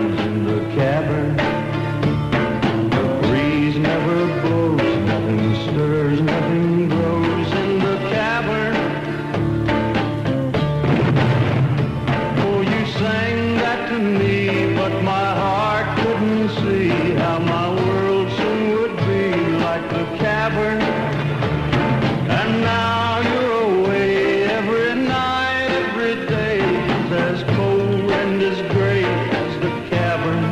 burns in the cavern. The breeze never blows, nothing stirs, nothing grows in the cavern. Oh, you sang that to me, but my heart couldn't see how my world soon would be like the cavern. And now you're away every night, every day. It's as cold and as gray as the cavern.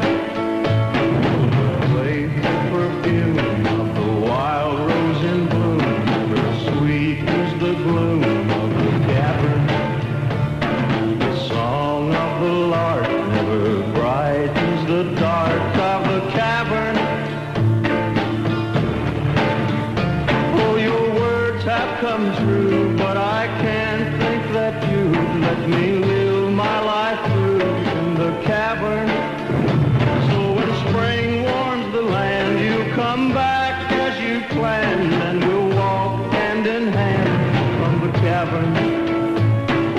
The place of perfume of the wild rose in bloom, never sweet is the gloom of the cavern. The song of the lark never brightens the dark of the cavern. Oh, your words have come true, but I can't think that you'd let me live my life through in the cavern. So when spring warms the land, you come back as you planned, and we'll walk hand in hand from the cavern.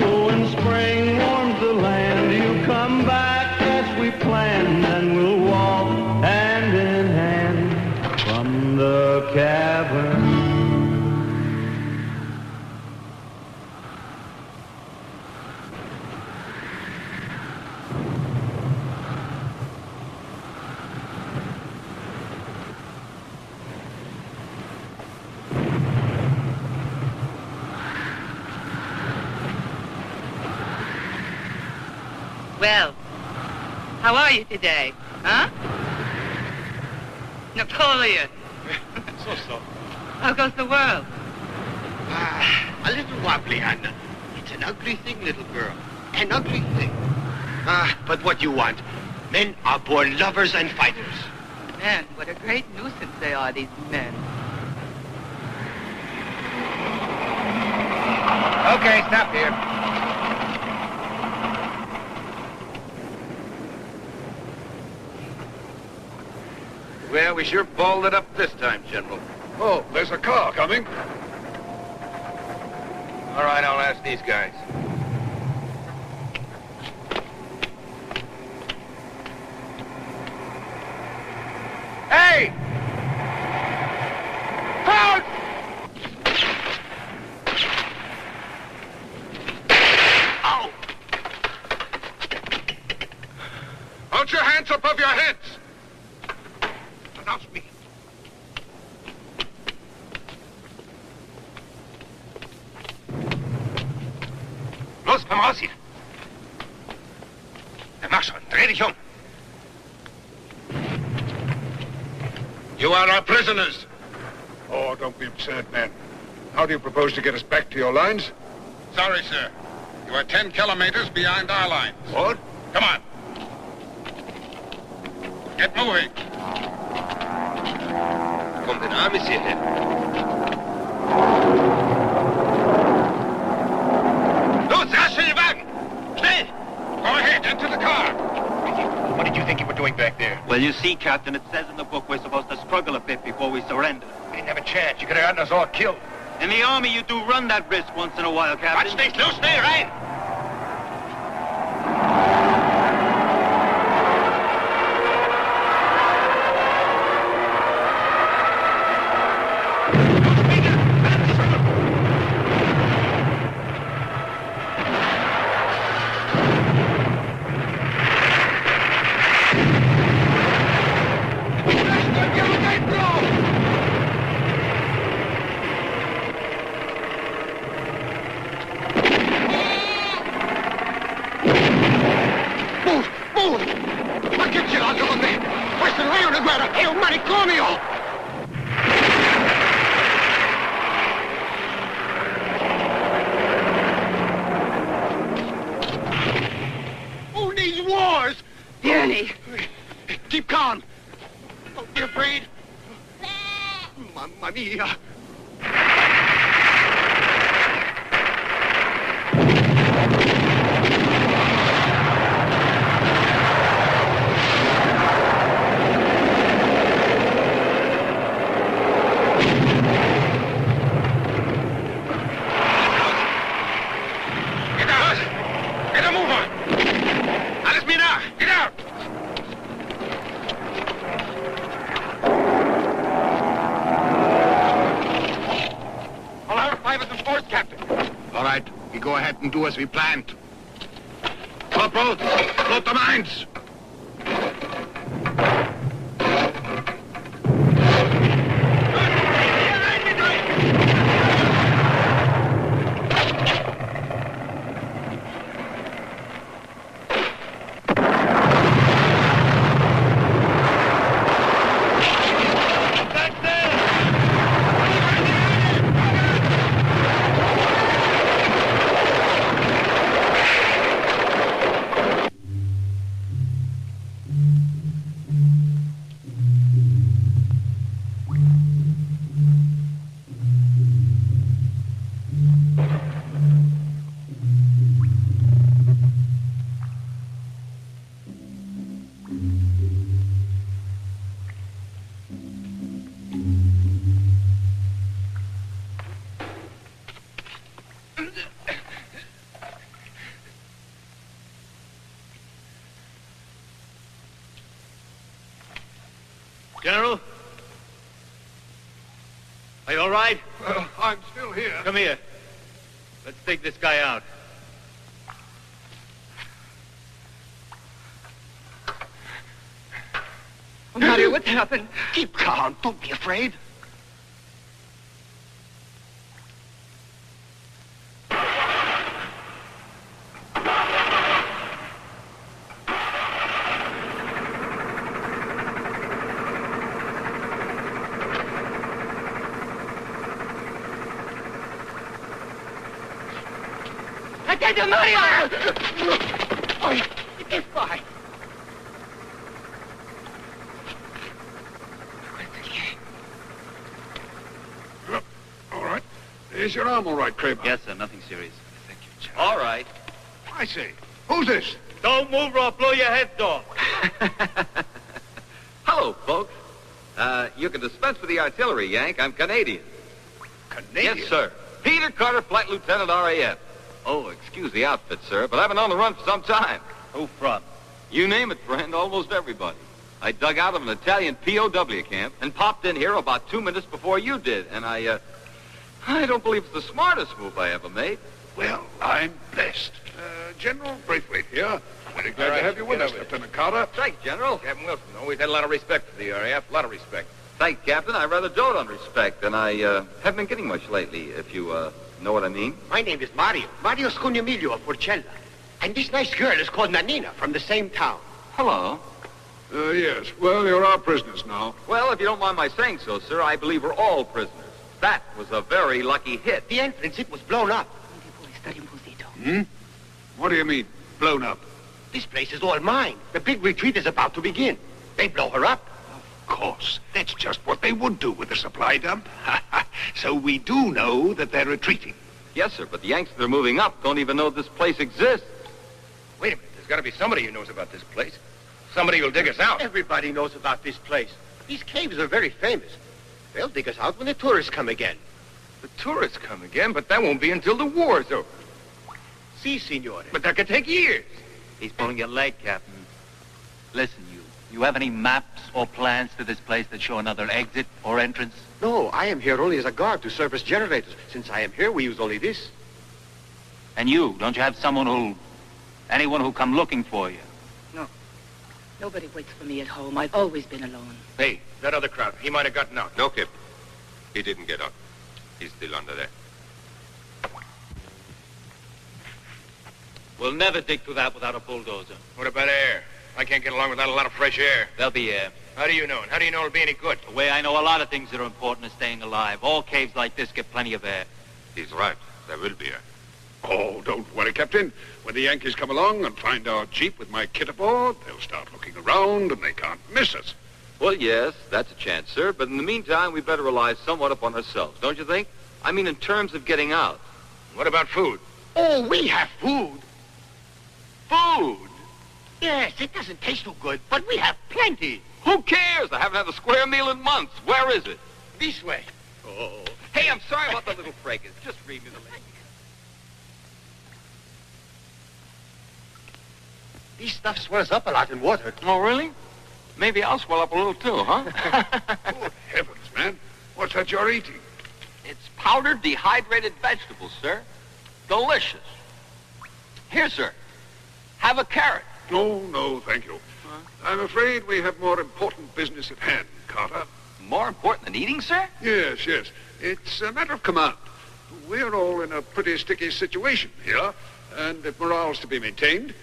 Oh, when spring warms the land, you come back as we planned, and we'll walk hand in hand from the cavern. Well, how are you today, huh? Napoleon. So. How goes the world? A little wobbly, Anna. It's an ugly thing, little girl. An ugly thing. But what you want? Men are born lovers and fighters. Men, what a great nuisance they are, these men. Okay, stop here. Well, we sure balled it up this time, General. Oh, there's a car coming. All right, I'll ask these guys. Hey! Halt! Ow! Hold your hands above your heads. Pronounce me. Los, komm raus hier. Na, mach schon, dreh dich um. You are our prisoners. Oh, don't be absurd, man. How do you propose to get us back to your lines? Sorry, sir. You are 10 kilometers behind our lines. What? Come on. Get moving. Komm, den Arm ist hierhin. Los, rasch in den Wagen! Schnell! Go ahead, into the car. What did you think you were doing back there? Well, you see, Captain, it says in the book we're supposed to struggle a bit before we surrender. We didn't have a chance. You could have gotten us all killed. In the army, you do run that risk once in a while, Captain. Quatsch nicht, los, schnell, rein! Ma che ce l'hanno con te? Questa non è una guerra, è un manicomio! Oh, these wars! Danny! Keep calm. Don't be afraid. Mamma mia. ahead and do as we planned. Stop boats! Float the mines! General? Are you all right? I'm still here. Come here. Let's take this guy out. Mario, what happened? Keep calm. Don't be afraid. Attento, Mario! It's fine. All right. Is your arm all right, Kramer? Yes, sir. Nothing serious. Thank you, Charlie. All right. I say, who's this? Don't move or I'll blow your heads off. Hello, folks. You can dispense with the artillery, Yank. I'm Canadian. Canadian? Yes, sir. Peter Carter, Flight Lieutenant, RAF. Oh, excuse the outfit, sir, but I've been on the run for some time. Who from? You name it, friend, almost everybody. I dug out of an Italian POW camp and popped in here about 2 minutes before you did, and I don't believe it's the smartest move I ever made. Well, I'm blessed. General Braithwaite here. Very glad to have you with us, Lieutenant Carter. Thanks, General. Captain Wilson, always had a lot of respect for the RAF, a lot of respect. Thanks, Captain. I rather dote on respect, and I haven't been getting much lately, if you know what I mean. My name is Mario. Mario Scugnamiglio of Porcella. And this nice girl is called Nanina from the same town. Hello. Yes. Well, you're our prisoners now. Well, if you don't mind my saying so, sir, I believe we're all prisoners. That was a very lucky hit. The entrance, it was blown up. What do you mean, blown up? This place is all mine. The big retreat is about to begin. They blow her up. Of course. That's just what they would do with the supply dump. So we do know that they're retreating. Yes, sir, but the Yanks that are moving up don't even know this place exists. Wait a minute, there's got to be somebody who knows about this place. Somebody who'll dig us out. Everybody knows about this place. These caves are very famous. They'll dig us out when the tourists come again. The tourists come again, but that won't be until the war's over. Si, signore. But that could take years. He's pulling your leg, Captain. Listen, you have any maps or plans to this place that show another exit or entrance? No, I am here only as a guard to service generators. Since I am here, we use only this. And you, don't you have anyone who'll come looking for you? No. Nobody waits for me at home. I've always been alone. Hey, that other crowd, he might have gotten out. No, Kip. He didn't get out. He's still under there. We'll never dig through that without a bulldozer. What about air? I can't get along without a lot of fresh air. There'll be air. How do you know? And how do you know it'll be any good? The way I know a lot of things that are important to staying alive. All caves like this get plenty of air. He's right. There will be a... Oh, don't worry, Captain. When the Yankees come along and find our jeep with my kit aboard, they'll start looking around and they can't miss us. Well, yes, that's a chance, sir, but in the meantime, we better rely somewhat upon ourselves, don't you think? I mean, in terms of getting out. What about food? Oh, we have food. Food? Yes, it doesn't taste too good, but we have plenty. Who cares? I haven't had a square meal in months. Where is it? This way. Oh. Hey, I'm sorry about the little fracas. Just read me the link. This stuff swells up a lot in water. Oh, really? Maybe I'll swell up a little too, huh? Good heavens, man. What's that you're eating? It's powdered, dehydrated vegetables, sir. Delicious. Here, sir. Have a carrot. No, no, thank you. I'm afraid we have more important business at hand, Carter. More important than eating, sir? Yes, yes. It's a matter of command. We're all in a pretty sticky situation here, and if morale's to be maintained,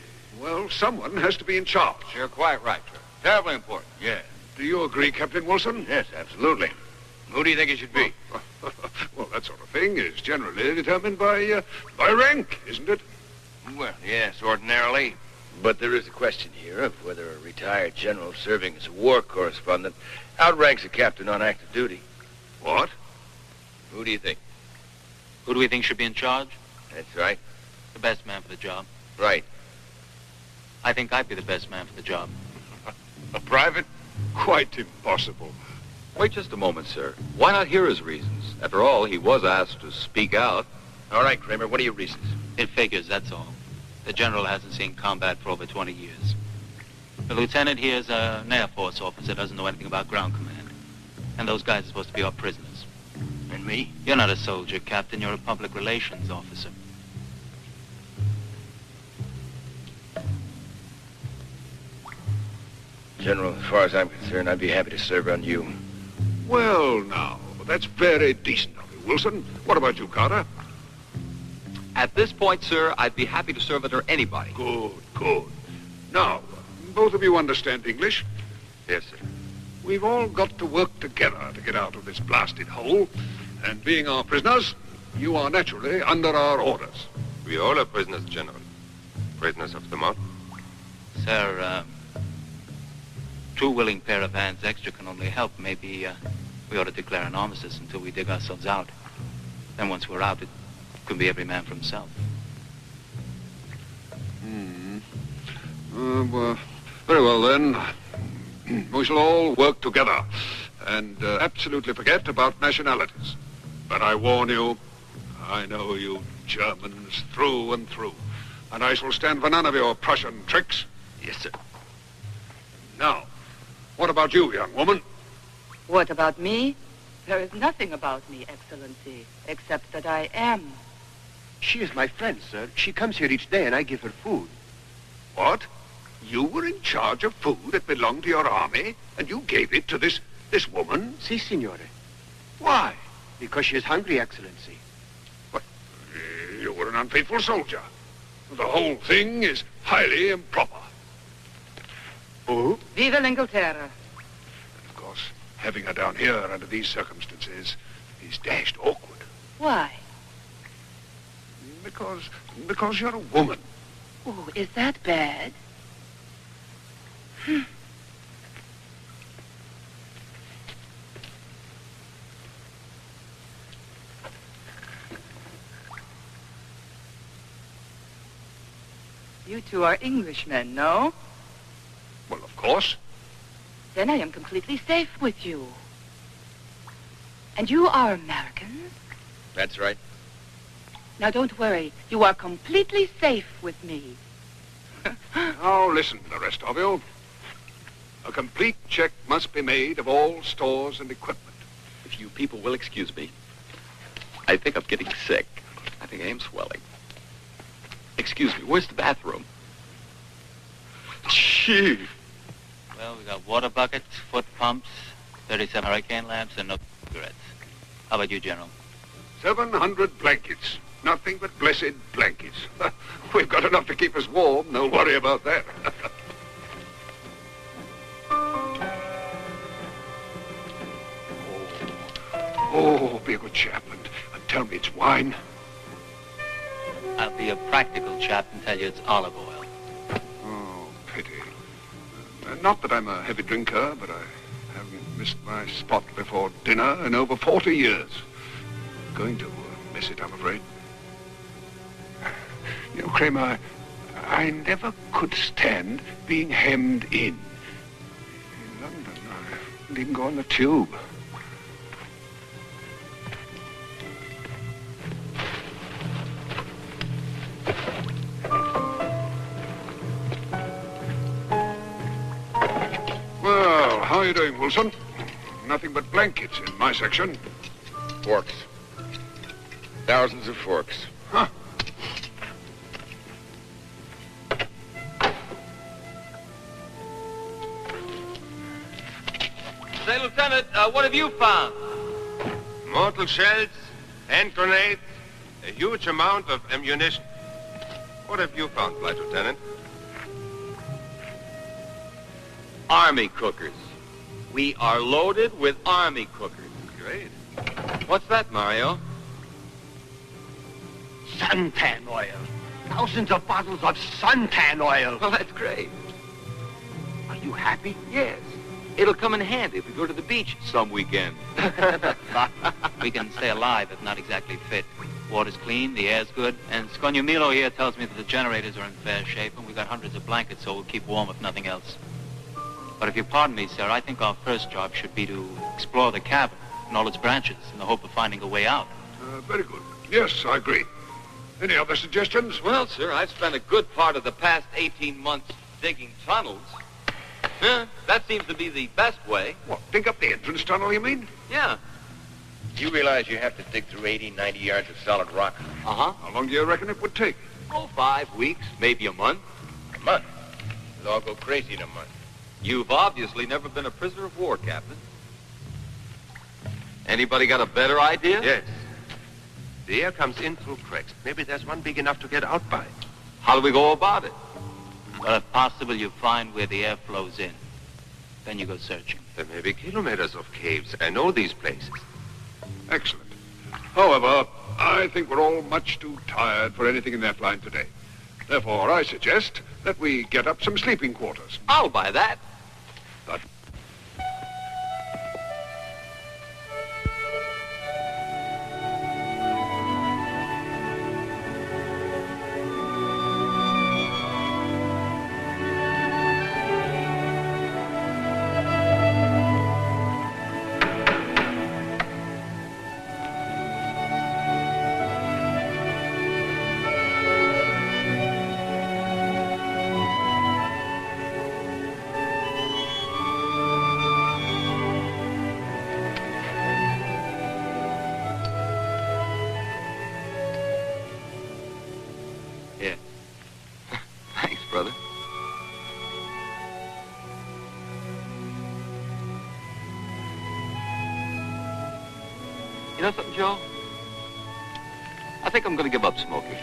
well, someone has to be in charge. You're quite right, sir. Terribly important. Yeah. Do you agree, Captain Wilson? Yes, absolutely. Who do you think it should be? Well, that sort of thing is generally determined by rank, isn't it? Well, yes, ordinarily. But there is a question here of whether a retired general serving as a war correspondent outranks a captain on active duty. What? Who do you think? Who do we think should be in charge? That's right. The best man for the job. Right. I think I'd be the best man for the job. A private? Quite impossible. Wait just a moment, sir. Why not hear his reasons? After all, he was asked to speak out. All right, Kramer, what are your reasons? It figures, that's all. The general hasn't seen combat for over 20 years. The lieutenant here is an Air Force officer, doesn't know anything about ground command. And those guys are supposed to be our prisoners. And me? You're not a soldier, Captain. You're a public relations officer. General, as far as I'm concerned, I'd be happy to serve on you. Well, now, that's very decent of you, Wilson. What about you, Carter? At this point, sir, I'd be happy to serve under anybody. Good, good. Now, both of you understand English? Yes, sir. We've all got to work together to get out of this blasted hole. And being our prisoners, you are naturally under our orders. We all are prisoners, General. Prisoners of the month. Sir, two willing pair of hands extra can only help. Maybe we ought to declare an armistice until we dig ourselves out. Then once we're out, it can be every man for himself. Well, very well, then. We shall all work together and absolutely forget about nationalities. But I warn you, I know you Germans through and through, and I shall stand for none of your Prussian tricks. Yes, sir. Now, what about you, young woman? What about me? There is nothing about me, Excellency, except that I am. She is my friend, sir. She comes here each day and I give her food. What? You were in charge of food that belonged to your army, and you gave it to this woman? Si, signore. Why? Because she is hungry, Excellency. But you were an unfaithful soldier. The whole thing is highly improper. Oh? Viva l'Inghilterra. Of course, having her down here under these circumstances is dashed awkward. Why? Because you're a woman. Oh, is that bad? You two are Englishmen, no? Well, of course. Then I am completely safe with you. And you are Americans? That's right. Now don't worry. You are completely safe with me. Now listen, the rest of you. A complete check must be made of all stores and equipment. If you people will excuse me, I think I'm getting sick. I think I am swelling. Excuse me, where's the bathroom? Gee. Well, we got water buckets, foot pumps, 37 hurricane lamps, and no cigarettes. How about you, General? 700 blankets. Nothing but blessed blankets. We've got enough to keep us warm. No worry about that. Oh, be a good chap and tell me it's wine. I'll be a practical chap and tell you it's olive oil. Oh, pity. Not that I'm a heavy drinker, but I haven't missed my spot before dinner in over 40 years. Going to miss it, I'm afraid. You know, Kramer, I never could stand being hemmed in. In London, I didn't even go on the tube. Well, how are you doing, Wilson? Nothing but blankets in my section. Forks. Thousands of forks. Huh. Say, Lieutenant, what have you found? Mortar shells, hand grenades, a huge amount of ammunition. What have you found, Flight Lieutenant? Army cookers. We are loaded with army cookers. Great. What's that, Mario? Suntan oil. Thousands of bottles of suntan oil. Well, that's great. Are you happy? Yes. It'll come in handy if we go to the beach some weekend. We can stay alive if not exactly fit. Water's clean, the air's good, and Scognomilo here tells me that the generators are in fair shape, and we've got hundreds of blankets, so we'll keep warm if nothing else. But if you pardon me, sir, I think our first job should be to explore the cavern and all its branches in the hope of finding a way out. Very good. Yes, I agree. Any other suggestions? Well, sir, I've spent a good part of the past 18 months digging tunnels. That seems to be the best way. What, dig up the entrance tunnel, you mean? Yeah. You realize you have to dig through 80, 90 yards of solid rock? Uh-huh. How long do you reckon it would take? Oh, 5 weeks, maybe a month. A month? It'll all go crazy in a month. You've obviously never been a prisoner of war, Captain. Anybody got a better idea? Yes. The air comes in through cracks. Maybe there's one big enough to get out by. How do we go about it? Well, if possible, you find where the air flows in. Then you go searching. There may be kilometers of caves. I know these places. Excellent. However, I think we're all much too tired for anything in that line today. Therefore, I suggest that we get up some sleeping quarters. I'll buy that. But Here. Thanks, brother. You know something, Joe? I think I'm going to give up smoking.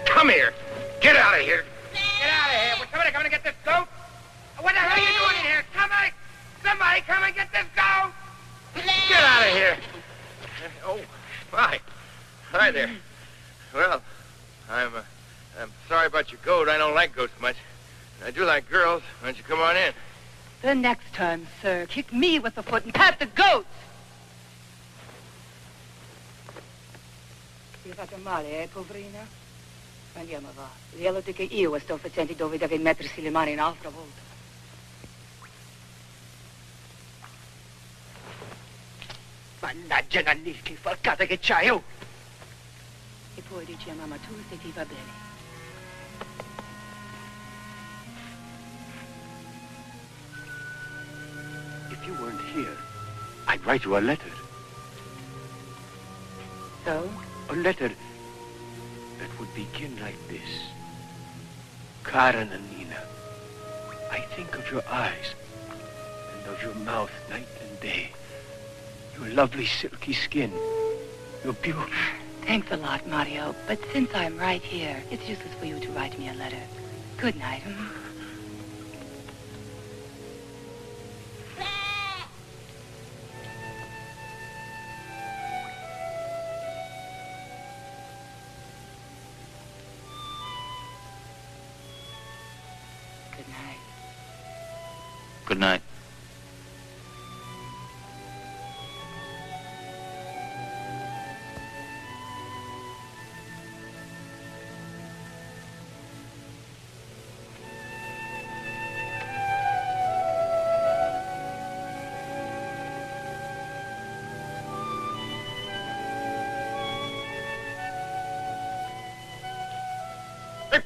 Come here. Get out of here. Get out of here. Will somebody come and get this goat? What the hell are you doing in here? Somebody come and get this goat. Get out of here. Oh, hi. Hi there. Well, I'm sorry about your goat. I don't like goats much. I do like girls. Why don't you come on in? The next time, sir, kick me with the foot and pat the goats. Ti hai fatto male, poverina? Andiamo, va. Dieloti che io sto facendo dove deve mettersi le mani un'altra volta. Mannaggia, Nanni, che falcata che c'hai, oh! E poi dici a mamma tu se ti va bene. If you weren't here, I'd write you a letter. So? A letter that would begin like this. Karen and Nina, I think of your eyes and of your mouth night and day. Your lovely silky skin. Your beauty. Thanks a lot, Mario. But since I'm right here, it's useless for you to write me a letter. Good night. Good night. Good night.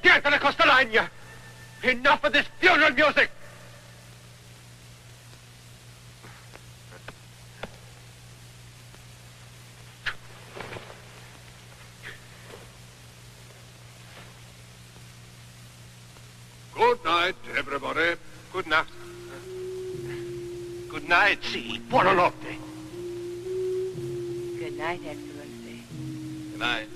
Dietro le Costolagna! Enough of this funeral music! Good night, everybody. Good night. Good night. Sì, buonanotte. Good night, Excellency. Good night.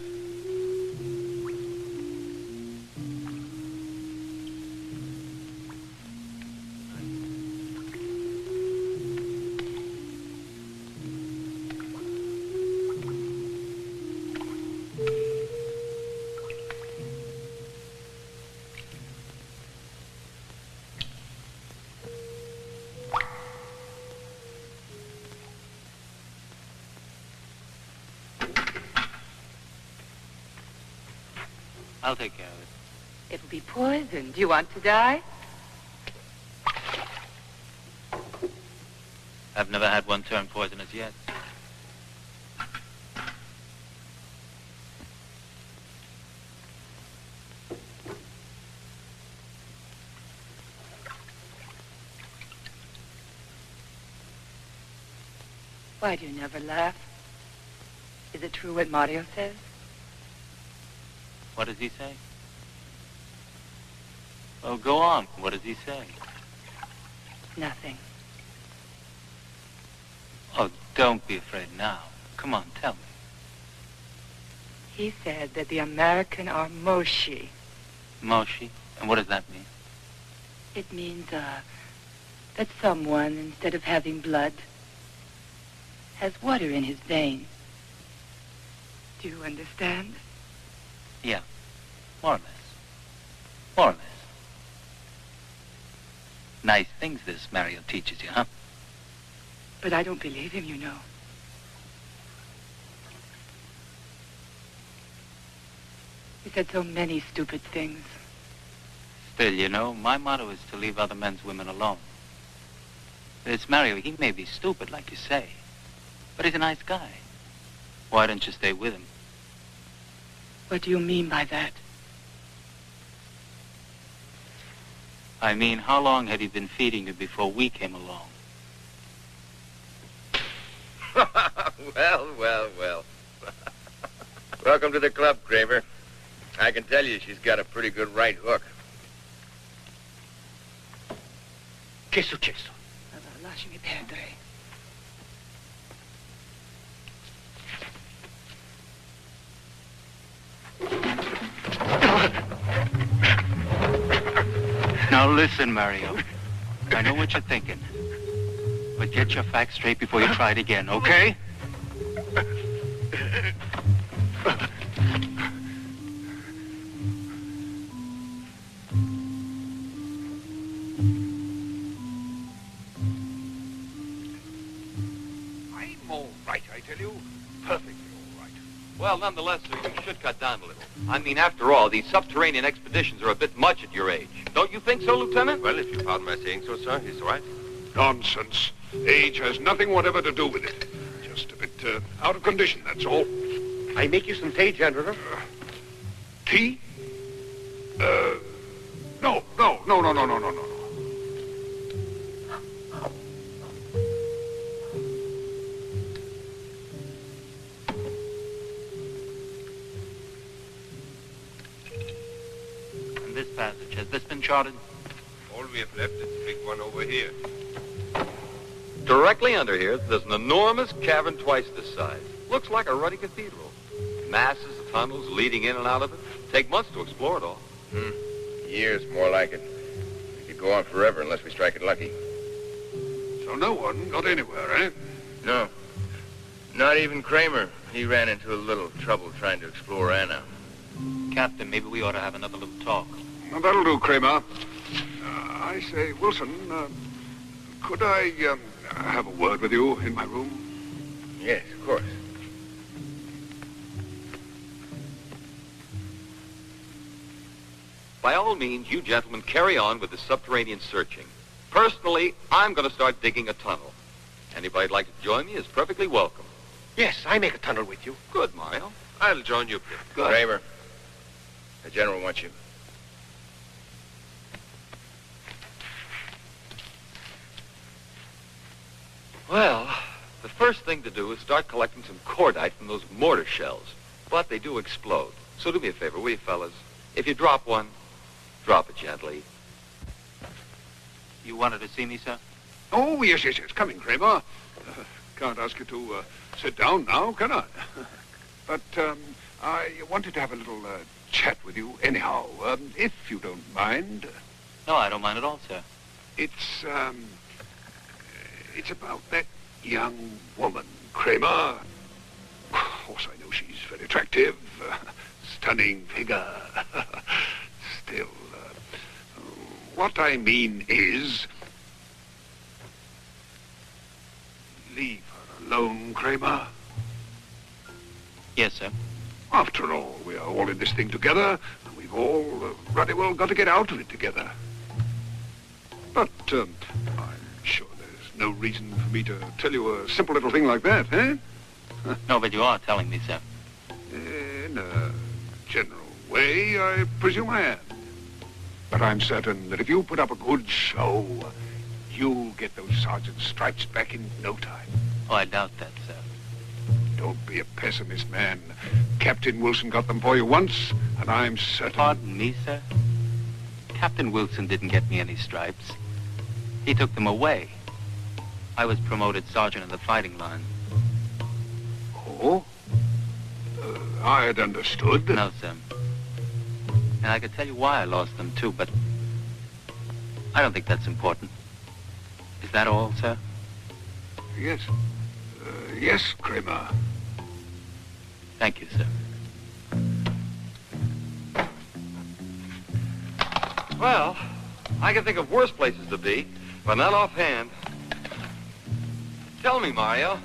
I'll take care of it. It'll be poison. Do you want to die? I've never had one turn poisonous yet. Why do you never laugh? Is it true what Mario says? What does he say? Oh, go on. What does he say? Nothing. Oh, don't be afraid now. Come on, tell me. He said that the American are Moshi. Moshi? And what does that mean? It means, that someone, instead of having blood, has water in his veins. Do you understand? Yeah, more or less. More or less. Nice things this Mario teaches you, huh? But I don't believe him, you know. He said so many stupid things. Still, you know, my motto is to leave other men's women alone. This Mario, he may be stupid, like you say, but he's a nice guy. Why don't you stay with him? What do you mean by that? I mean, how long had he been feeding you before we came along? Well. Welcome to the club, Kramer. I can tell you she's got a pretty good right hook. Che è successo? Allora, lasciami perdere. Now listen, Mario. I know what you're thinking. But get your facts straight before you try it again, okay? I'm all right, I tell you. Perfectly all right. Well, nonetheless, sir, you should cut down a little. I mean, after all, these subterranean expeditions are a bit much at your age. Don't you think so, Lieutenant? Well, if you pardon my saying so, sir, he's right. Nonsense. Age has nothing whatever to do with it. Just a bit out of condition, that's all. I make you some tea, General. Tea? No. And this passage, has this been charted? All we have left is the big one over here. Directly under here, there's an enormous cavern twice this size. Looks like a ruddy cathedral. Masses of tunnels leading in and out of it. Take months to explore it all. Years, more like it. We could go on forever unless we strike it lucky. So no one got anywhere, eh? No. Not even Kramer. He ran into a little trouble trying to explore Anna. Captain, maybe we ought to have another little talk. Now, that'll do, Kramer. I say, Wilson, could I have a word with you in my room? Yes, of course. By all means, you gentlemen carry on with the subterranean searching. Personally, I'm going to start digging a tunnel. Anybody'd like to join me is perfectly welcome. Yes, I make a tunnel with you. Good, Mario. I'll join you, Pip. Kramer, the General wants you. Well, the first thing to do is start collecting some cordite from those mortar shells. But they do explode. So do me a favor, will you, fellas? If you drop one, drop it gently. You wanted to see me, sir? Oh, yes. Come in, Kramer. Can't ask you to sit down now, can I? But I wanted to have a little chat with you anyhow, if you don't mind. No, I don't mind at all, sir. It's about that young woman, Kramer. Of course, I know she's very attractive, stunning figure. Still, what I mean is, leave her alone, Kramer. Yes, sir. After all, we are all in this thing together, and we've all ruddy well got to get out of it together. But I'm sure there's no reason for me to tell you a simple little thing like that, eh? No, but you are telling me, sir. In a general way, I presume I am. But I'm certain that if you put up a good show, you'll get those sergeant's stripes back in no time. Oh, I doubt that, sir. Don't be a pessimist, man. Captain Wilson got them for you once, and I'm certain... Pardon me, sir? Captain Wilson didn't get me any stripes. He took them away. I was promoted sergeant in the fighting line. Oh? I had understood. No, sir. And I could tell you why I lost them, too, but I don't think that's important. Is that all, sir? Yes. Yes, Kramer. Thank you, sir. Well, I can think of worse places to be, but not offhand. Tell me, Mario,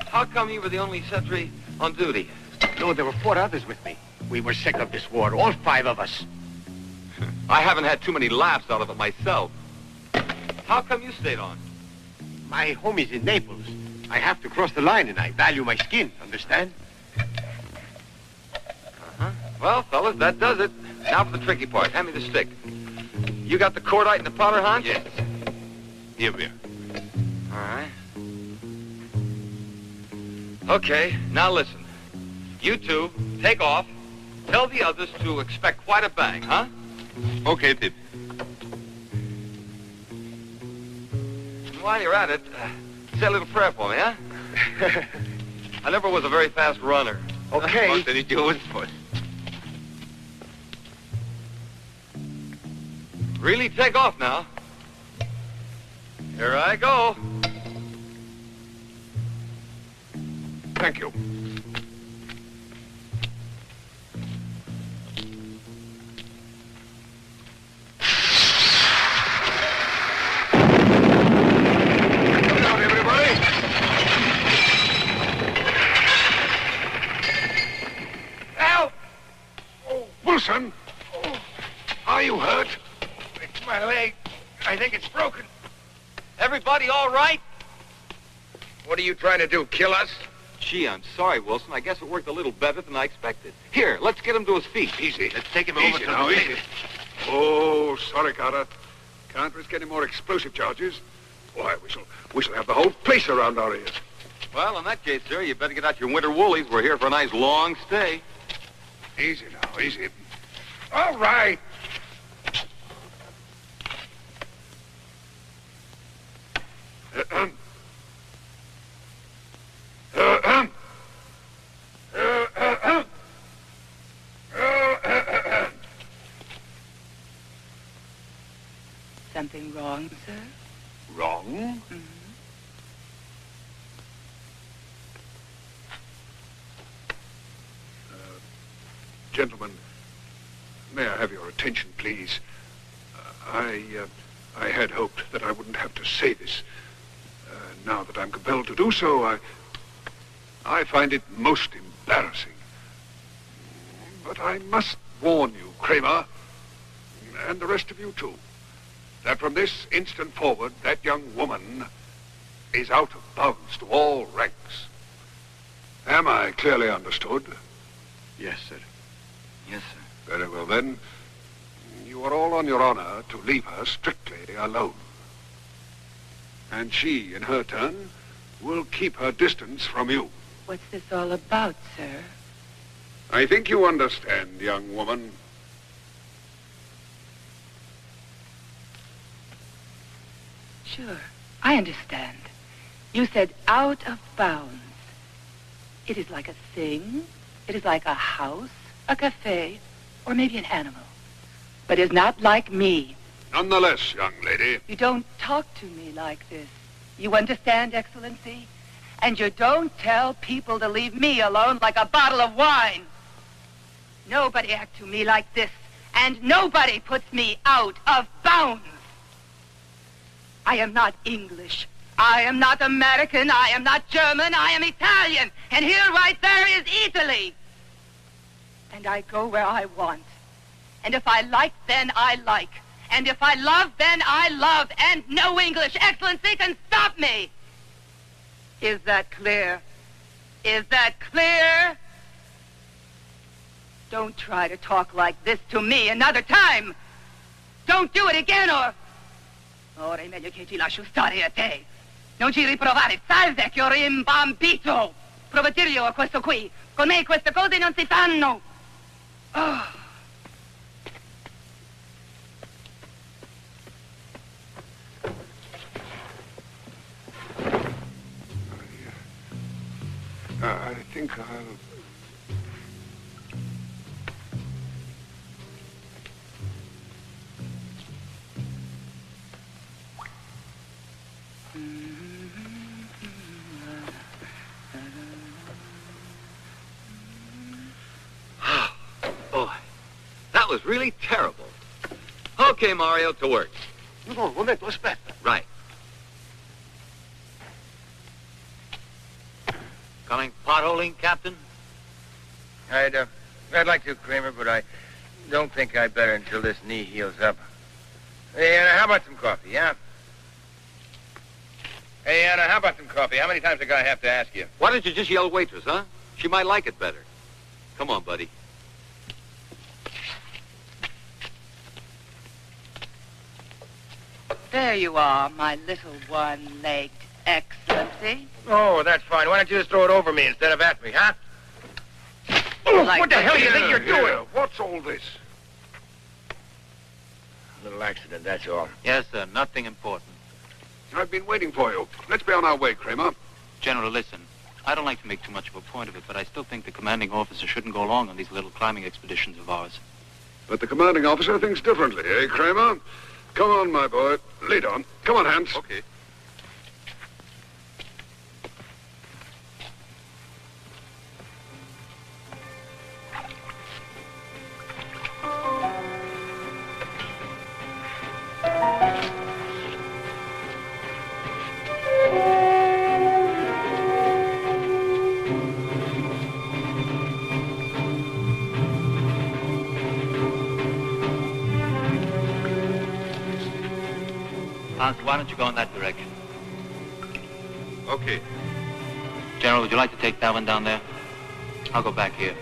how come you were the only sentry on duty? No, there were 4 others with me. We were sick of this war, all 5 of us. I haven't had too many laughs out of it myself. How come you stayed on? My home is in Naples. I have to cross the line, and I value my skin, understand? Uh-huh. Well, fellas, that does it. Now for the tricky part. Hand me the stick. You got the cordite and the powder, Hans? Yes. Here we are. All right. Okay, now listen. You two, take off. Tell the others to expect quite a bang, huh? Okay, Pip. And while you're at it, say a little prayer for me, huh? I never was a very fast runner. Okay. Then it's yours first. Really take off now. Here I go. Thank you. Come down, everybody. Help! Wilson, are you hurt? It's my leg. I think it's broken. Everybody all right? What are you trying to do, kill us? Gee, I'm sorry, Wilson. I guess it worked a little better than I expected. Here, let's get him to his feet. Easy. Let's take him Easy over to now, the easy. table. Oh, sorry, Carter. Can't risk any more explosive charges. Why, we shall have the whole place around our ears. Well, in that case, sir, you better get out your winter woolies. We're here for a nice long stay. Easy now, easy. All right. Something wrong, sir? Wrong? Mm-hmm. Gentlemen, may I have your attention, please? I had hoped that I wouldn't have to say this. Now that I'm compelled to do so, I find it most embarrassing. But I must warn you, Kramer, and the rest of you too, that from this instant forward, that young woman is out of bounds to all ranks. Am I clearly understood? Yes, sir. Yes, sir. Very well, then. You are all on your honor to leave her strictly alone. And she, in her turn, will keep her distance from you. What's this all about, sir? I think you understand, young woman. Sure, I understand. You said out of bounds. It is like a thing. It is like a house, a cafe, or maybe an animal. But is not like me. Nonetheless, young lady. You don't talk to me like this. You understand, Excellency? And you don't tell people to leave me alone like a bottle of wine. Nobody acts to me like this, and nobody puts me out of bounds. I am not English. I am not American. I am not German. I am Italian. And here right there is Italy. And I go where I want. And if I like, then I like. And if I love, then I love. And no English Excellency can stop me. Is that clear? Is that clear? Don't try to talk like this to me another time. Don't do it again or... Ora è meglio che ti lascio stare a te. Non ci riprovare, sai vecchio rimbambito. Prova a dirglielo a questo qui. Con me queste cose non si fanno. Oh. I think I'll... Boy, that was really terrible. Okay, Mario, to work. No, un momento, aspetta. Right. Coming potholing, Captain? I'd like to, Kramer, but I don't think I'd better until this knee heals up. Hey, Anna, how about some coffee, yeah? Hey, Anna, how about some coffee? How many times do I have to ask you? Why don't you just yell waitress, huh? She might like it better. Come on, buddy. There you are, my little one-legged Excellency. Oh, that's fine. Why don't you just throw it over me instead of at me, huh? Like what the hell do you think you're Here, doing? what's all this? A little accident, that's all. Yes, sir. Nothing important. I've been waiting for you. Let's be on our way, Kramer. General, listen. I don't like to make too much of a point of it, but I still think the commanding officer shouldn't go along on these little climbing expeditions of ours. But the commanding officer thinks differently, eh, Kramer? Come on, my boy. Lead on. Come on, Hans. Okay. Hans, why don't you go in that direction? Okay. General, would you like to take that one down there? I'll go back here.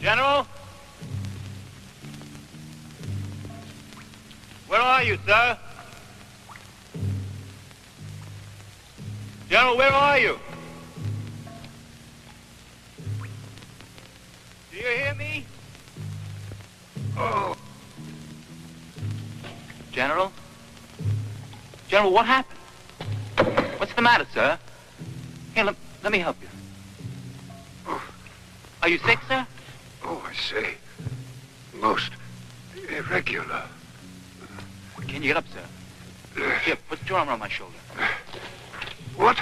General? Where are you, sir? General, where are you? Do you hear me? Oh, General? General, what happened? What's the matter, sir? Here, let me help you. Are you sick, sir? oh, I say. Most irregular. Can you get up, sir? Here, put your arm around my shoulder. What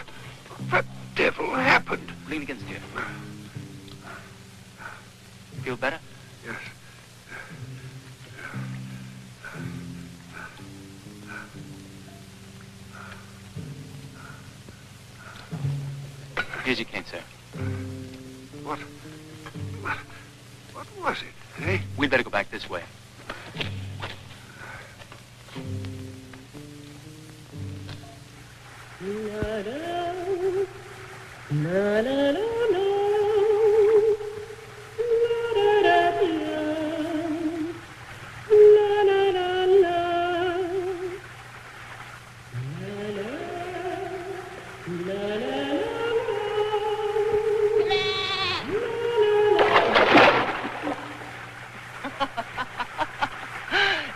the devil happened? Lean against here. Feel better? Yes. Here's your cane, sir. What was it, eh? We'd better go back this way.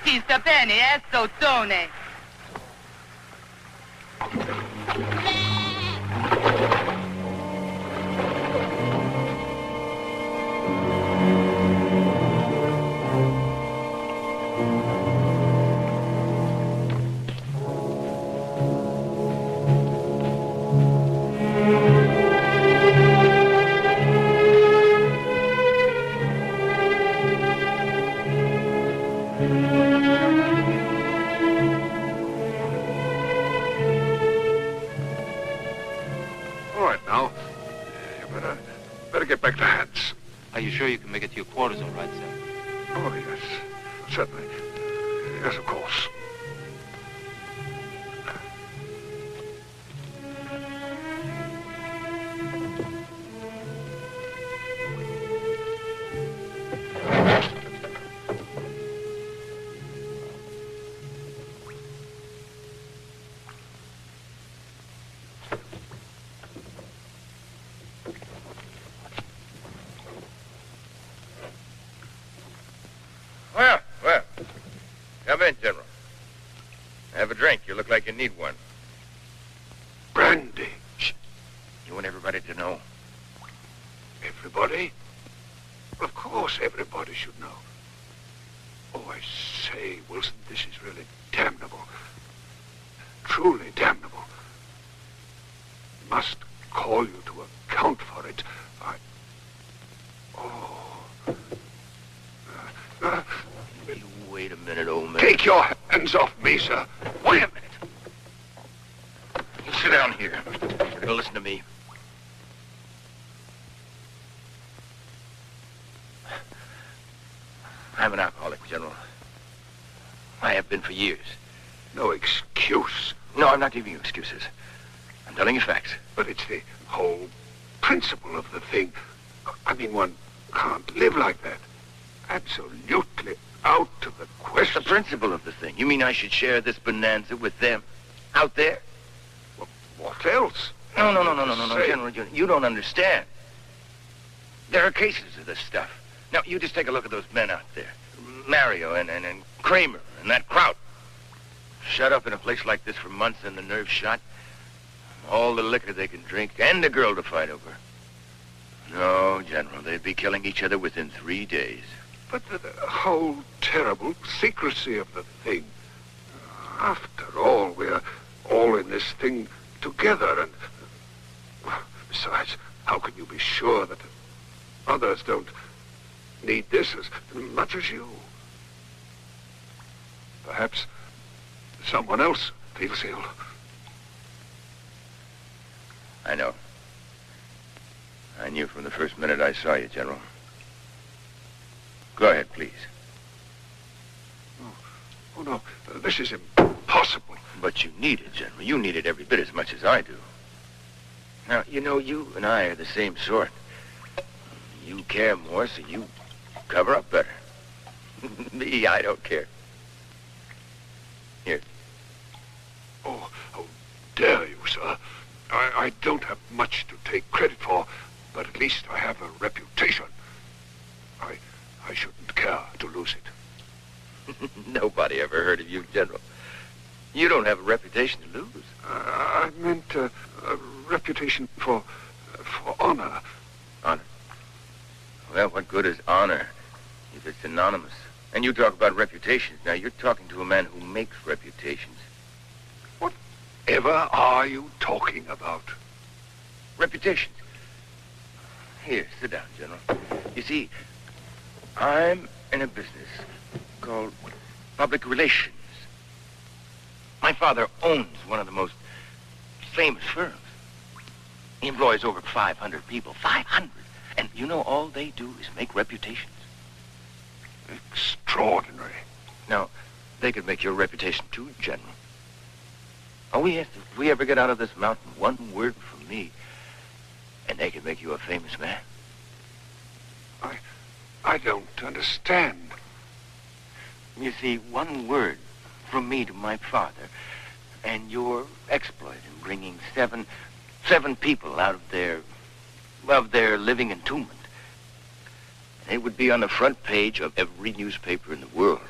Ti sta bene, sottone? All right, now. You better get back to Hans. Are you sure you can make it to your quarters all right, sir? Oh, yes. Certainly. Yes, of course. Well. Come in, General. Have a drink. You look like you need one. Brandy. You want everybody to know. Everybody? Of course everybody should know. Oh, I say, Wilson, this is really damnable. Truly damnable. Must call you to account for it. You wait a minute, old man. Take your hands off me, sir. Wait a minute. You sit down here. You're gonna listen to me. I'm an alcoholic, General. I have been for years. No excuse. No, I'm not giving you excuses. I'm telling you facts. But it's the whole principle of the thing. I mean, one can't live like that. Absolutely out of the question. The principle of the thing. You mean I should share this bonanza with them? Out there? Well, what else? No, Say- General. You don't understand. There are cases of this stuff. Now, you just take a look at those men out there. Mario and Kramer and that crowd. Shut up in a place like this for months and the nerve shot. All the liquor they can drink and the girl to fight over. No, General, they'd be killing each other within 3 days. But the whole terrible secrecy of the thing. After all, we're all in this thing together, and besides, how can you be sure that others don't need this as much as you? Perhaps someone else feels ill. I know. I knew from the first minute I saw you, General. Go ahead, please. Oh, no, this is impossible. But you need it, General. You need it every bit as much as I do. Now, you know, you and I are the same sort. You care more, so you Cover up better. Me, I don't care. Here. Oh, how dare you, sir. I don't have much to take credit for, but at least I have a reputation. I shouldn't care to lose it. Nobody ever heard of you, General. You don't have a reputation to lose. I meant a reputation for honor. Honor? Well, what good is honor if it's anonymous? And you talk about reputations. Now, you're talking to a man who makes reputations. Whatever are you talking about? Reputations. Here, sit down, General. You see, I'm in a business called public relations. My father owns one of the most famous firms. He employs over 500 people. 500! And you know, all they do is make reputations. Extraordinary. Now, they could make your reputation too, General. All we have to, if we ever get out of this mountain, one word from me, and they could make you a famous man. I don't understand. You see, one word from me to my father, and your exploit in bringing seven people out of their living entombment. They would be on the front page of every newspaper in the world.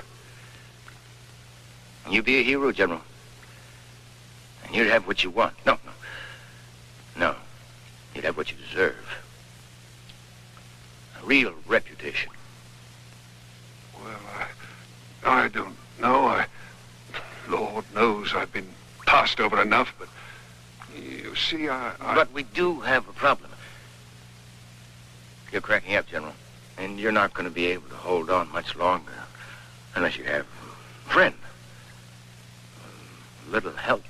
And you'd be a hero, General. And you'd have what you want. No. You'd have what you deserve. A real reputation. Well, I don't know. Lord knows I've been passed over enough, but you see, But we do have a problem. You're cracking up, General. And you're not going to be able to hold on much longer unless you have a friend. A little help.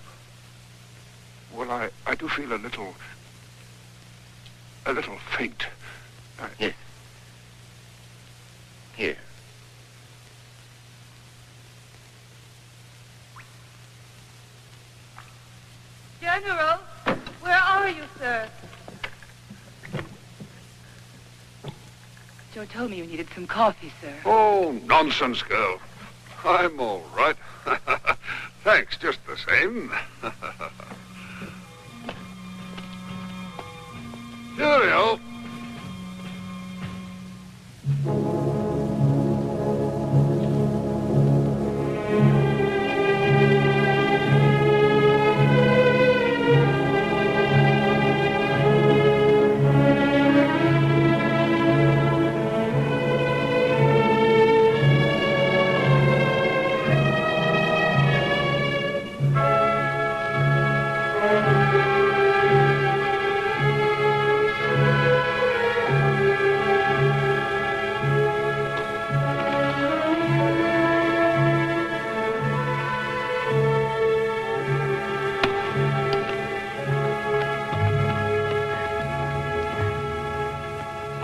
Well, I do feel a little faint. Yes. Here. General, where are you, sir? Joe told me you needed some coffee, sir. Oh, nonsense, girl. I'm all right. Thanks, just the same. Cheerio.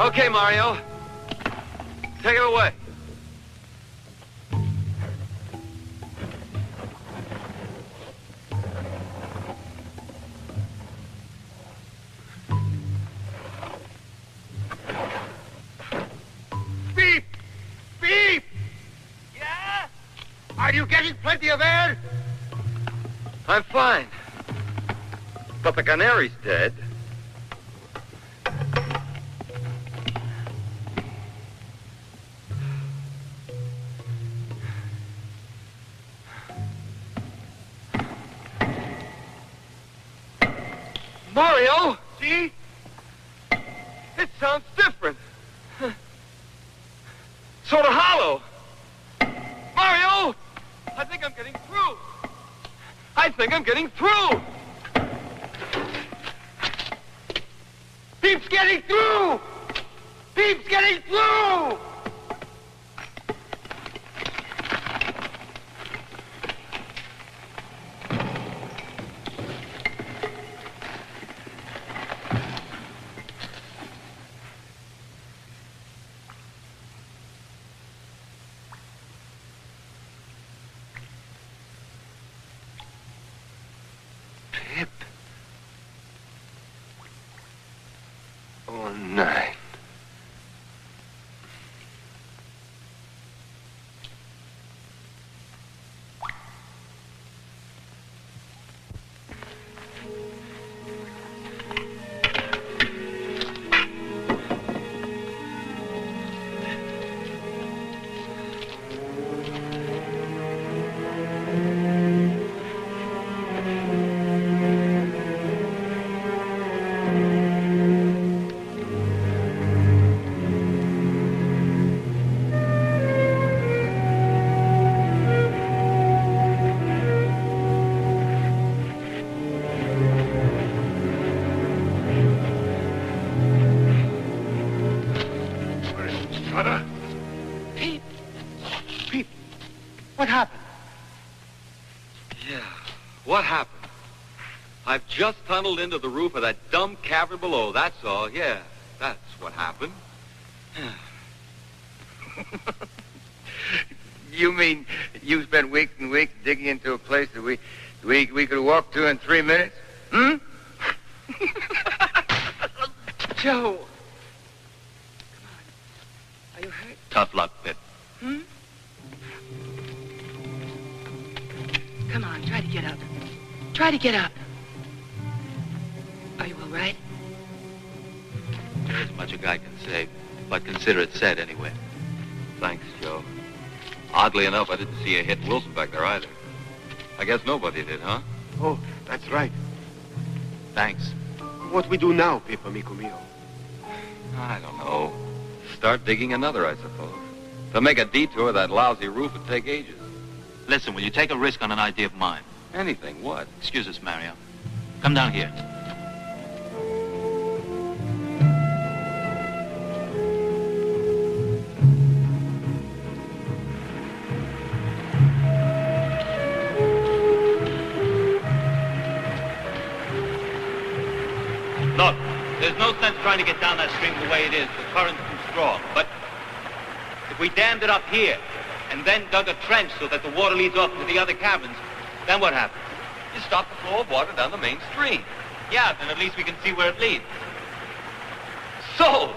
Okay, Mario. Take it away. Beep! Beep! Yeah? Are you getting plenty of air? I'm fine. But the canary's dead. Mario! See? It sounds different. Sort of hollow. Mario! I think I'm getting through. Beep's getting through! Beep's getting through! Pip. 09. what happened. I've just tunneled into the roof of that dumb cavern below, that's all. Yeah, that's what happened. You mean you spent weeks and weeks digging into a place that we could walk to in 3 minutes? Hmm? Joe. Come on. Are you hurt? Tough luck, Pip. Hmm? Come on, try to get up. Try to get up. Are you all right? There's much a guy can say, but consider it said anyway. Thanks, Joe. Oddly enough, I didn't see you hit Wilson back there either. I guess nobody did, huh? Oh, that's right. Thanks. What we do now, Pip, amico mio? I don't know. Start digging another, I suppose. To make a detour of that lousy roof would take ages. Listen, will you take a risk on an idea of mine? Anything, what? Excuse us, Mario. Come down here. Look, there's no sense trying to get down that stream the way it is. The current's too strong. But if we dammed it up here and then dug a trench so that the water leads off into the other caverns, then what happens? You stop the flow of water down the main stream. Yeah, then at least we can see where it leads. So,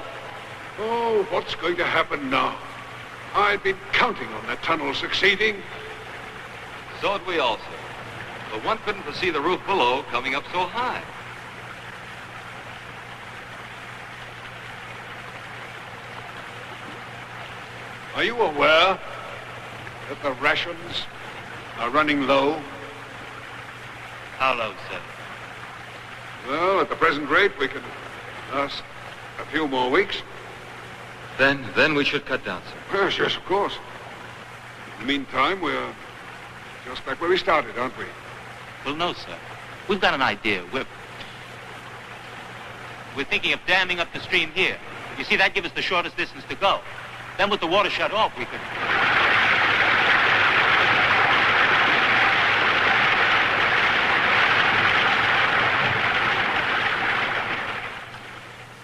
Oh, what's going to happen now? I've been counting on that tunnel succeeding. so had we also. But one couldn't foresee the roof below coming up so high. Are you aware that the rations are running low? How low, sir? Well, at the present rate, we can last a few more weeks. Then we should cut down, sir. Yes, yes, of course. In the meantime, we're just back where we started, aren't we? Well, no, sir. We've got an idea. We're thinking of damming up the stream here. You see, that'd give us the shortest distance to go. Then with the water shut off, we could...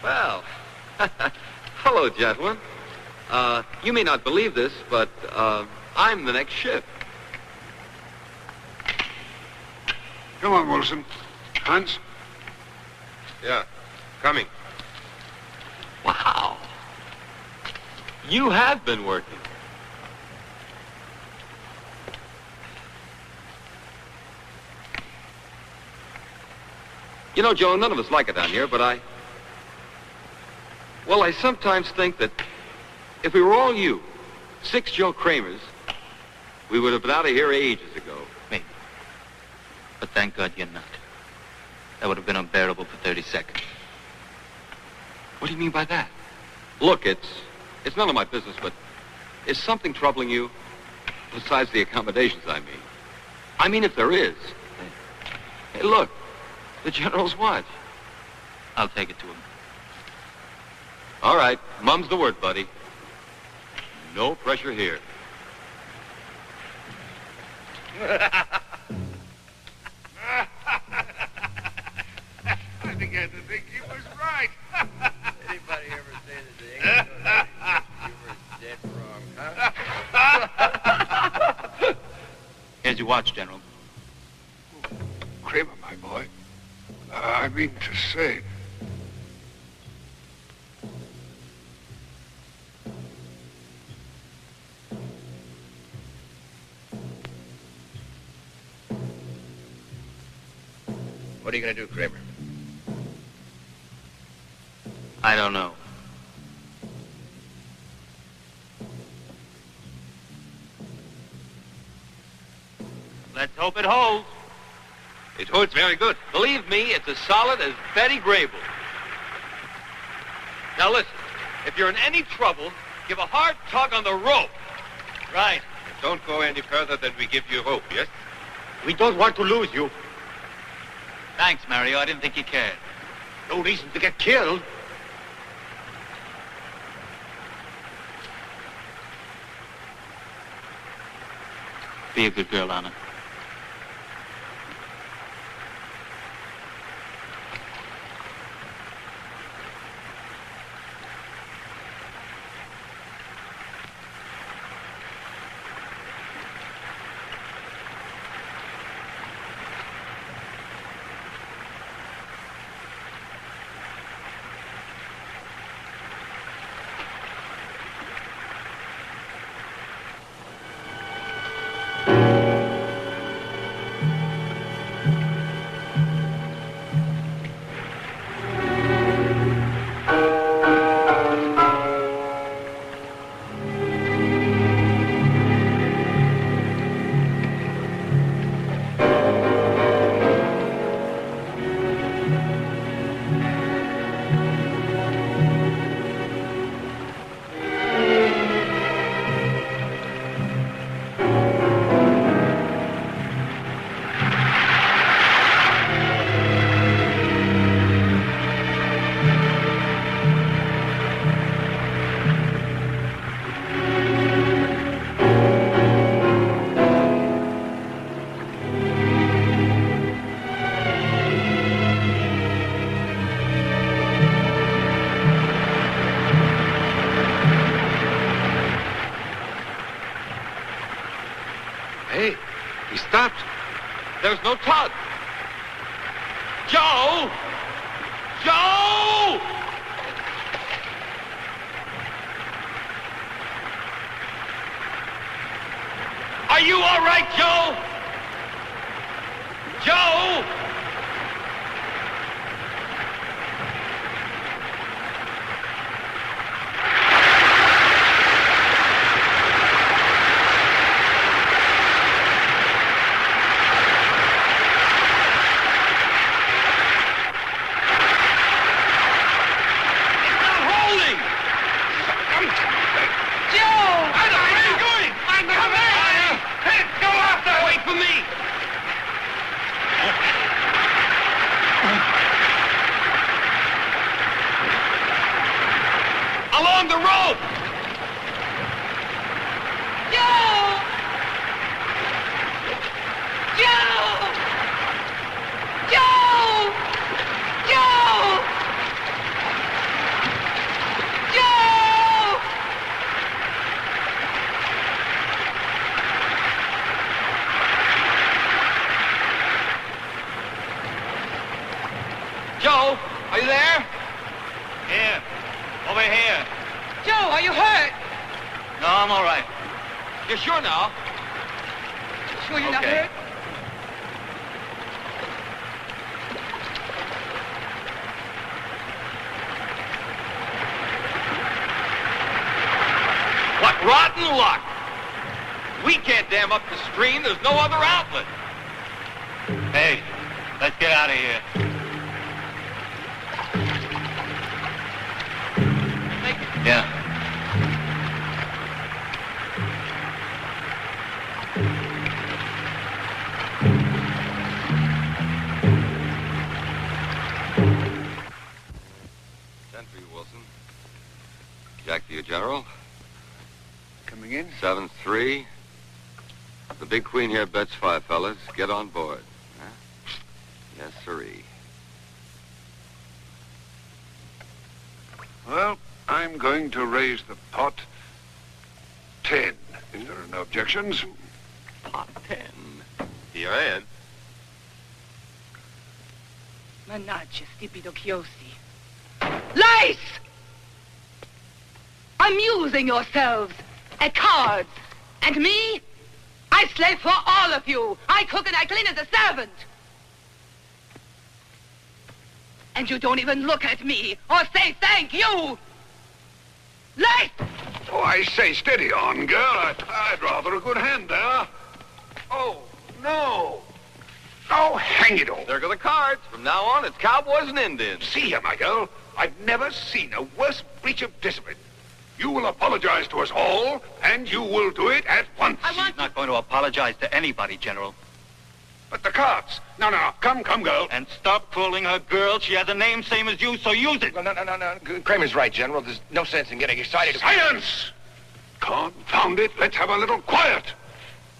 Well, hello, gentlemen. You may not believe this, but I'm the next ship. Come on, Wilson. Hans? Yeah, coming. Wow. You have been working. You know, Joe, none of us like it down here, but I sometimes think that if we were all you, 6 Joe Kramers, we would have been out of here ages ago. Maybe. But thank God you're not. That would have been unbearable for 30 seconds. What do you mean by that? Look, it's none of my business, but is something troubling you? Besides the accommodations, I mean. I mean, if there is. Hey, look, the General's watch. I'll take it to him. All right, mum's the word, buddy. No pressure here. I began to think he was right. Anybody ever say that the English don't have any humor is dead wrong, huh? Here's your watch, General. Kramer, my boy. I mean to say... What are you going to do, Kramer? I don't know. Let's hope it holds. It holds very good. Believe me, it's as solid as Betty Grable. Now listen, if you're in any trouble, give a hard tug on the rope. Right. Don't go any further than we give you rope, yes? We don't want to lose you. Thanks, Mario. I didn't think you cared. No reason to get killed. Be a good girl, Anna. There's no tug. Joe! Joe! Are you all right, Joe? Joe! Along the rope! Joe! Joe! Joe! Joe! Joe! Joe, are you there? Here. Over here. Joe, are you hurt? No, I'm all right. You're sure now? Sure you're not Okay. hurt? What rotten luck! We can't dam up the stream. There's no other outlet. Hey, let's get out of here. Yeah. Sentry, Wilson. Jack to you, General. Coming in? 7-3. The big queen here bets 5, fellas. Get on board. Huh? Yes, sirree. Well, I'm going to raise the pot 10. Is there no objections? Pot 10. Here I am. Mannaggia, stupido chiosi. Lice! Amusing yourselves at cards. And me? I slave for all of you. I cook and I clean as a servant. And you don't even look at me or say thank you. Lice! Oh, I say, steady on, girl. I'd rather a good hand there. Oh, no. Oh, hang it all. There go the cards. From now on, it's Cowboys and Indians. See here, my girl. I've never seen a worse breach of discipline. You will apologize to us all, and you will do it at once. She's not going to apologize to anybody, General. But the cards. No. Come, girl. And stop calling her girl. She has a name same as you, so use it. No. Kramer's right, General. There's no sense in getting excited. Silence! Confound it. Let's have a little quiet.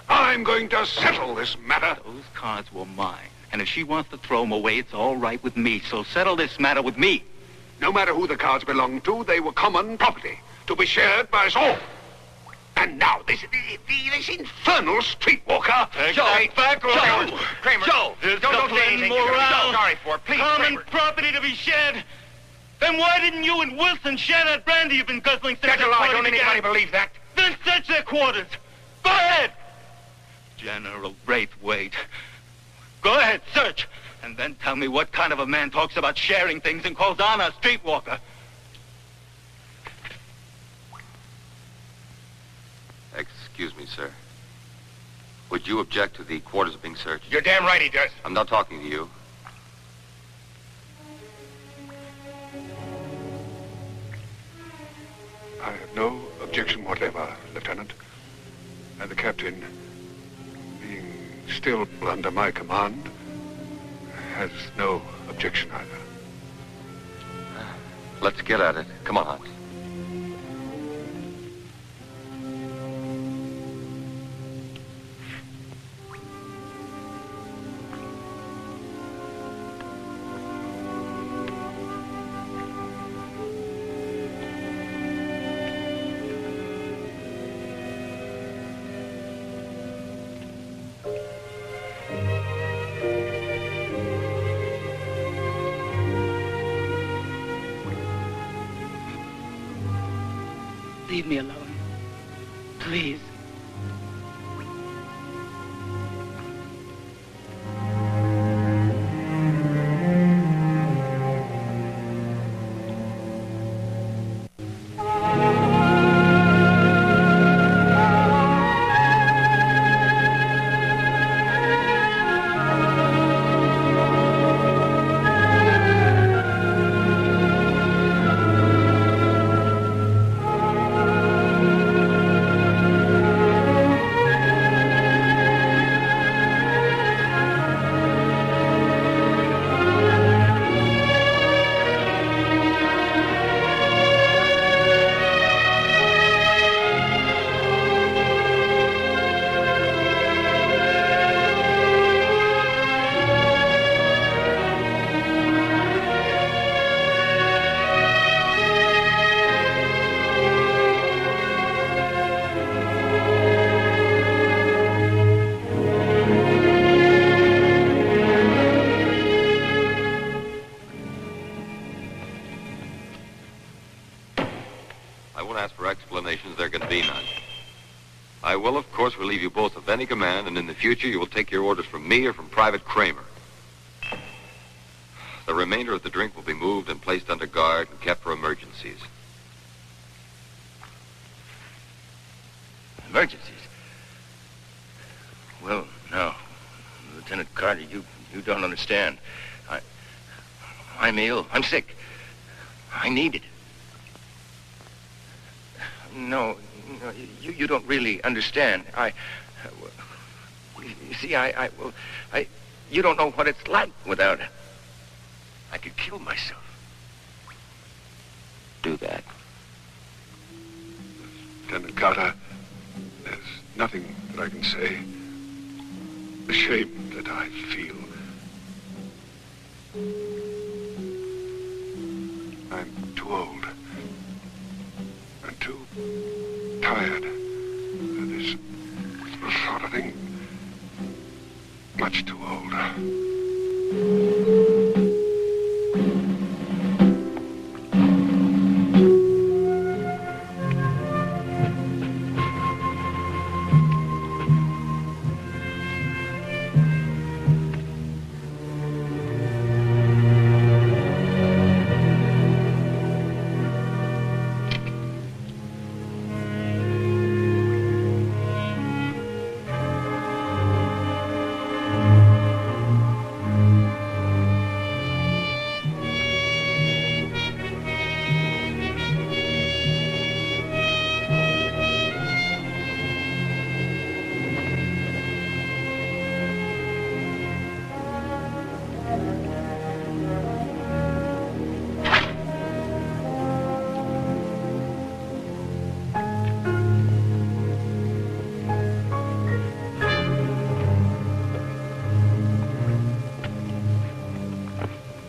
I'm going to settle this matter. Those cards were mine. And if she wants to throw them away, it's all right with me. So settle this matter with me. No matter who the cards belonged to, they were common property, to be shared by us all. And now, this infernal streetwalker... Take that back, Joe! Kramer, Joe, don't say anything you're sorry for. Please, Common Kramer. property to be shared. Then why didn't you and Wilson share that brandy you've been guzzling since That's a the lie. party Don't began? anybody believe that? Then search their quarters. Go ahead. General Braithwaite. Go ahead, search. And then tell me what kind of a man talks about sharing things and calls on a streetwalker. Excuse me, sir. Would you object to the quarters being searched? You're damn right he does. I'm not talking to you. I have no objection whatever, Lieutenant. And the captain, being still under my command, has no objection either. Let's get at it. Come on. Leave me alone. Please. I will, of course, relieve you both of any command, and in the future you will take your orders from me or from Private Kramer. The remainder of the drink will be moved and placed under guard and kept for emergencies. Emergencies? Well, no. Lieutenant Carter, you don't understand. I'm ill. I'm sick. I need it. No, you don't really understand. You see, you don't know what it's like without it. I could kill myself. Do that. Lieutenant Carter, there's nothing that I can say. The shame that I feel. I'm too old. And too tired for this sort of thing. Much too old.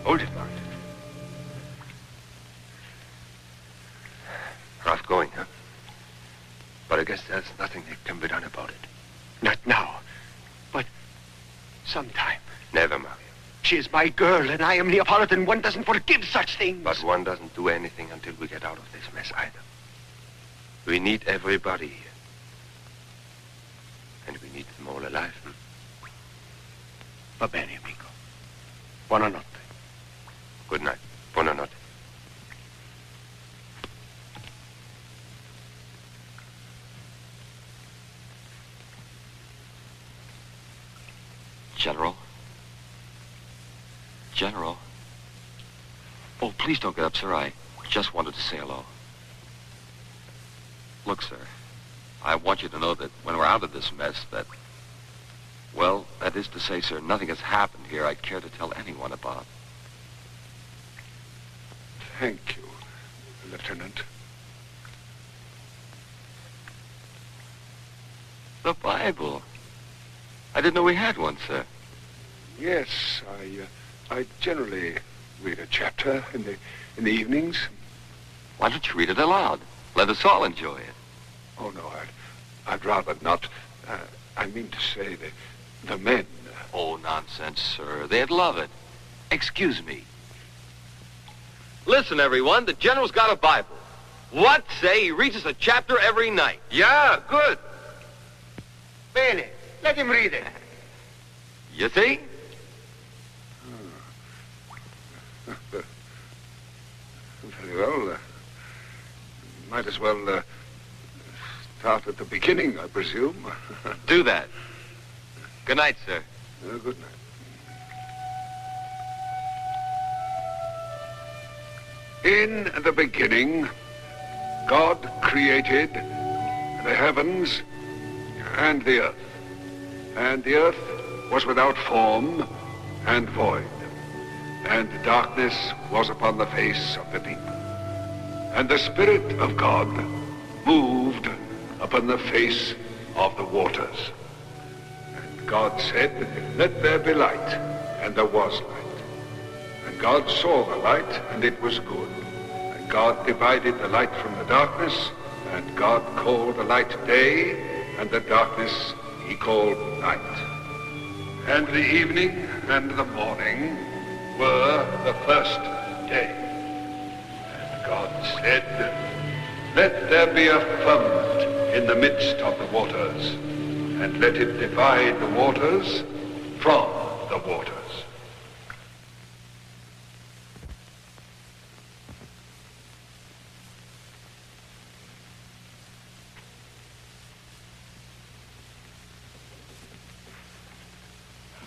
Hold it, Mark. Rough going, huh? But I guess there's nothing that can be done about it. Not now, but sometime. Never, Mario. She is my girl, and I am Neapolitan. One doesn't forgive such things. But one doesn't do anything until we get out of this mess either. We need everybody here. And we need them all alive. Va bene, amico. Buonanotte. Good night. Buonanotte. General? General? Oh, please don't get up, sir. I just wanted to say hello. Look, sir, I want you to know that when we're out of this mess, well, that is to say, sir, nothing has happened here I'd care to tell anyone about. Thank you, Lieutenant. The Bible. I didn't know we had one, sir. Yes, I generally read a chapter in the evenings. Why don't you read it aloud? Let us all enjoy it. Oh, no, I'd rather not. I mean to say the men. Oh, nonsense, sir. They'd love it. Excuse me. Listen, everyone. The General's got a Bible. What? Say, he reads us a chapter every night. Yeah, good. Bene. Let him read it. You see? Very well. Might as well start at the beginning, I presume. Do that. Good night, sir. Good night. In the beginning, God created the heavens and the earth. And the earth was without form and void. And darkness was upon the face of the deep. And the Spirit of God moved upon the face of the waters. And God said, "Let there be light." And there was light. And God saw the light, and it was good. And God divided the light from the darkness, and God called the light day, and the darkness he called night. And the evening and the morning were the first day. And God said, "Let there be a firmament in the midst of the waters, and let it divide the waters from the waters."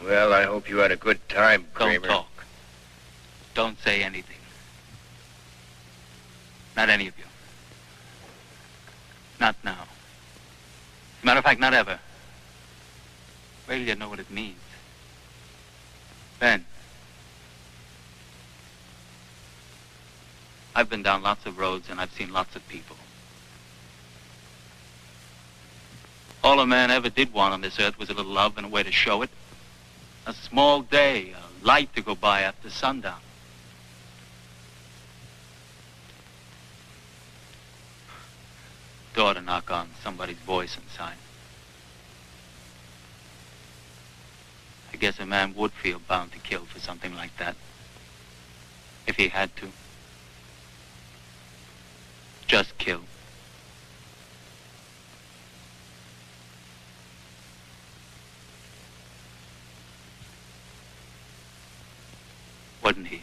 Well, I hope you had a good time, Don't Kramer. talk. Don't say anything. Not any of you. Not now. As a matter of fact, not ever. Wait till you know what it means. Ben. I've been down lots of roads and I've seen lots of people. All a man ever did want on this earth was a little love and a way to show it. A small day, a light to go by after sundown. Door to knock on somebody's voice inside. I guess a man would feel bound to kill for something like that. If he had to. Just kill. Wouldn't he?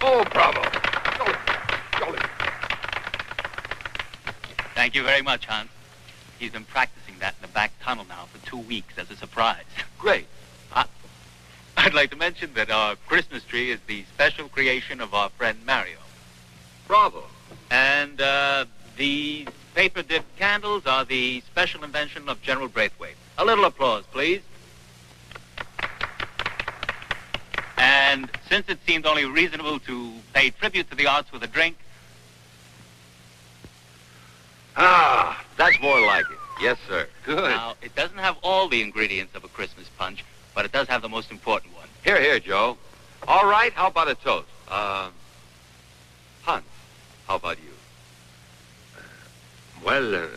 Oh, bravo. Jolly, jolly. Thank you very much, Hans. He's been practicing that in the back tunnel now for 2 weeks as a surprise. Great. I'd like to mention that our Christmas tree is the special creation of our friend Mario. Bravo. And the paper-dipped candles are the special invention of General Braithwaite. A little applause, please. And since it seemed only reasonable to pay tribute to the arts with a drink... Ah, that's more like it. Yes, sir. Good. Now, it doesn't have all the ingredients of a Christmas punch, but it does have the most important one. Here, here, Joe. All right, how about a toast? Hans, how about you? Well,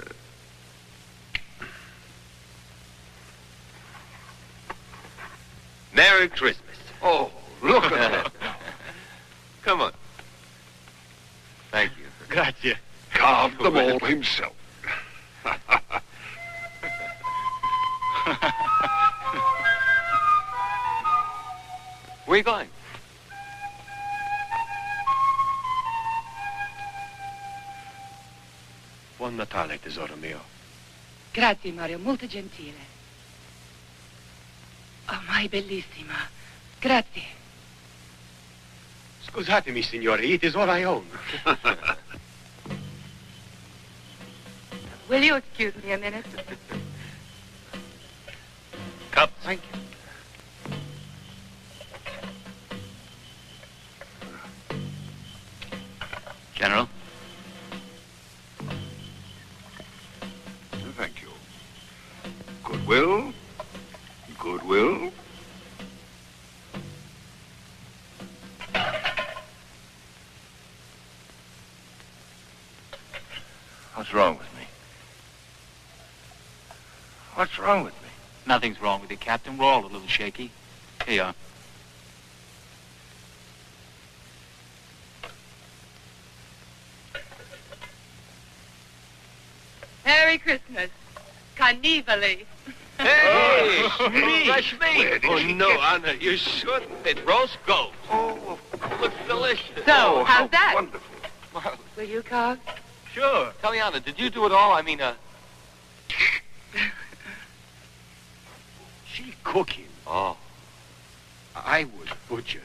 Merry Christmas. Oh, look at that. Come on. Thank you. Grazie. Carved them all himself. Where are you going? buon Natale, tesoro mio. Grazie, Mario, molto gentile. Oh, mai bellissima. Grazie. Scusatemi, signore, it is all I own. Will you excuse me a minute? Cup. Thank you. General. will, goodwill. What's wrong with me? What's wrong with me? Nothing's wrong with you, Captain. We're all a little shaky. Here you are. Merry Christmas. Carnivally. Hey, Hey, fresh meat. where did Oh, she no, get it? Anna, you shouldn't. It's roast goat. Oh, Looks delicious. So, how's how that? wonderful. Will you, Cog? Sure. Taliana, did you do it all? I mean, She cooking. Oh. I was butchered.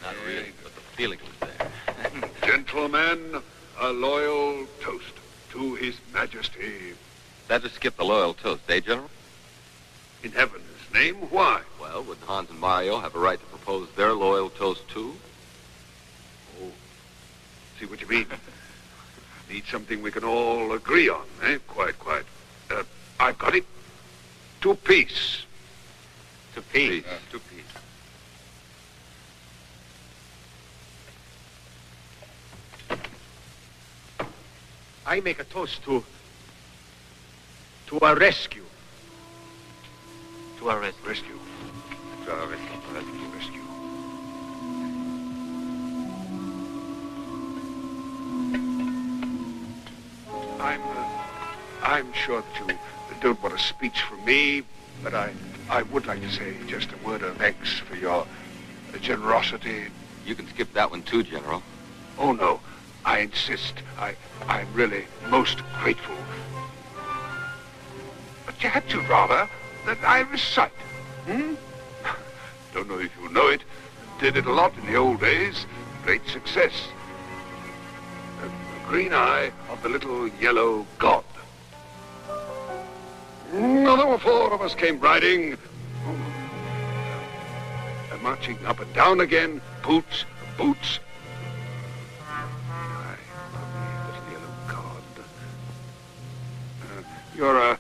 Not really, but the feeling was there. Gentlemen, a loyal toast to His Majesty. Better skip the loyal toast, eh, General? In heaven's name, why? Well, would Hans and Mario have a right to propose their loyal toast, too? Oh, see what you mean. Need something we can all agree on, eh? Quite. I've got it. To peace. To peace. To peace. I make a toast to our rescue. To our rest. Rescue. Rescue. I'm sure that you don't want a speech from me, but I would like to say just a word of thanks for your generosity. You can skip that one, too, General. Oh, no. I insist. I'm really most grateful. But had you rather that I recite? Don't know if you know it. Did it a lot in the old days. Great success. The green eye of the little yellow god. There were four of us came riding. Marching up and down again. Boots. Aye, lovely little yellow god. You're a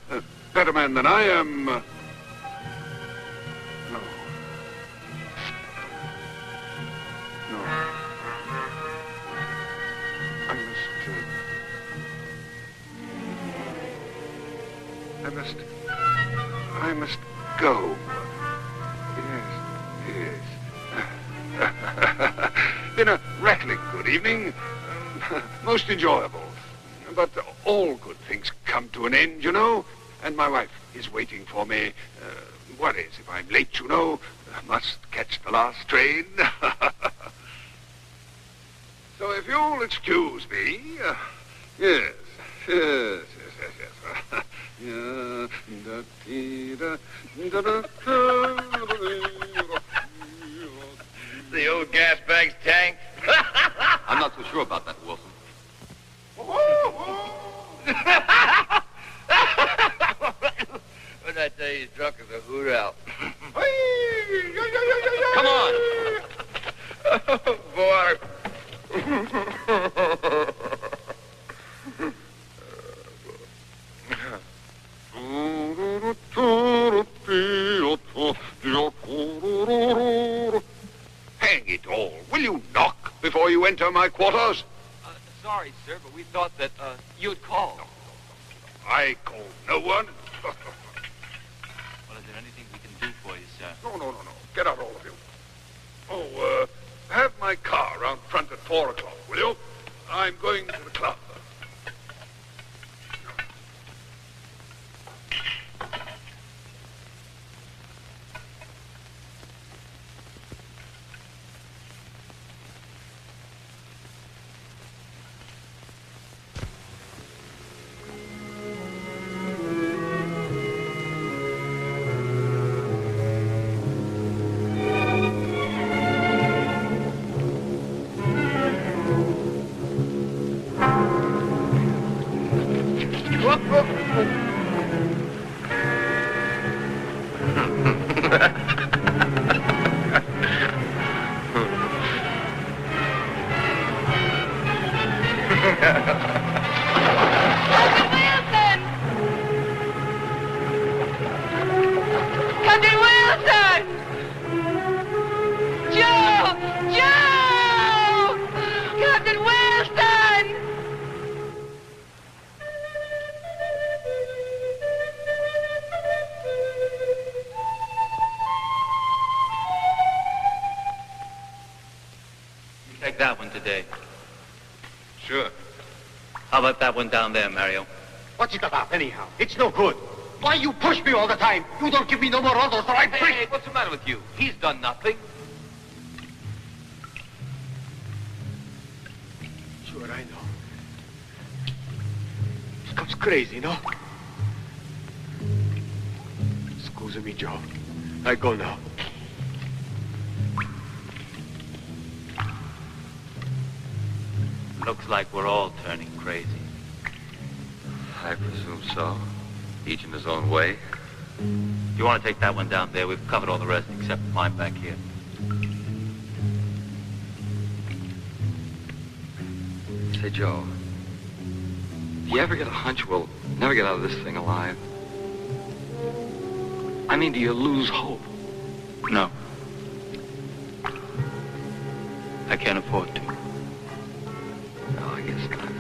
better man than I am. No. I must go. Yes. Been a rattling good evening. Most enjoyable. But all good things come to an end, you know. And my wife is waiting for me. Worries if I'm late, you know. Must catch the last train. So if you'll excuse me. Yes. The old gas bag's tanked. I'm not so sure about that, Wilson. What did I tell you? He's drunk as a hoot owl. Come on. Hang it all. Will you knock before you enter my quarters? Sorry, sir, but we thought that you'd call. I call no one. Well, is there anything we can do for you, sir? No. Get out, all of you. Oh, have my car round front at 4 o'clock, will you? I'm going to the club. Captain Wilson! Joe! Joe! Captain Wilson! You take that one today. Sure. How about that one down there, Mario? What's it about, anyhow? It's no good. Why you push me all the time? You don't give me no more orders or I break. Hey, what's the matter with you? He's done nothing. Sure, I know. He comes crazy, no? Excuse me, Joe. I go now. Looks like we're all turning crazy. I presume so. Each in his own way. You want to take that one down there? We've covered all the rest except mine back here. Say, Joe, do you ever get a hunch we'll never get out of this thing alive? I mean, do you lose hope? No. I can't afford to. No, I guess not.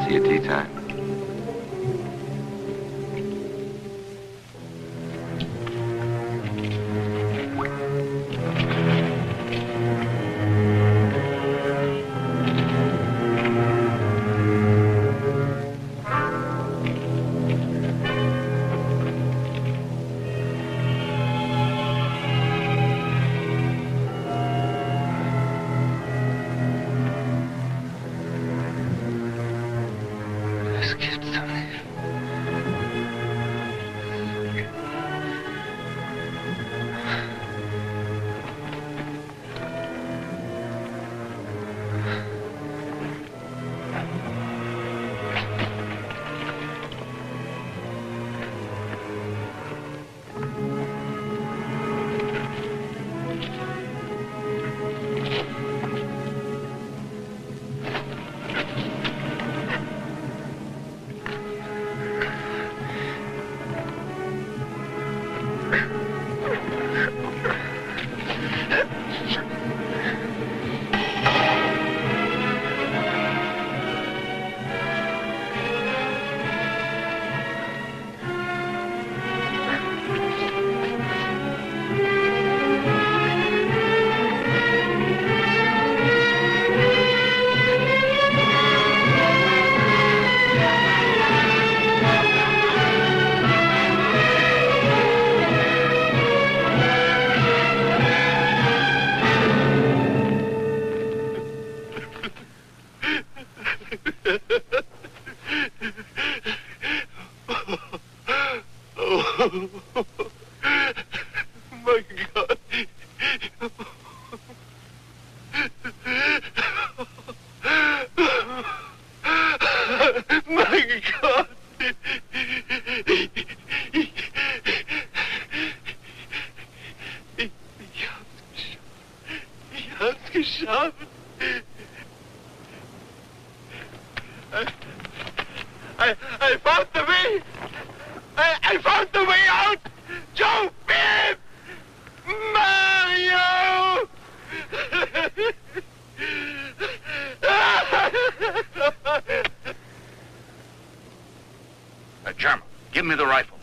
See you tea time. My God. My God. Ich hab's geschafft. I found the way. I found the way out. Joe Bibb! Mario! German, give me the rifle.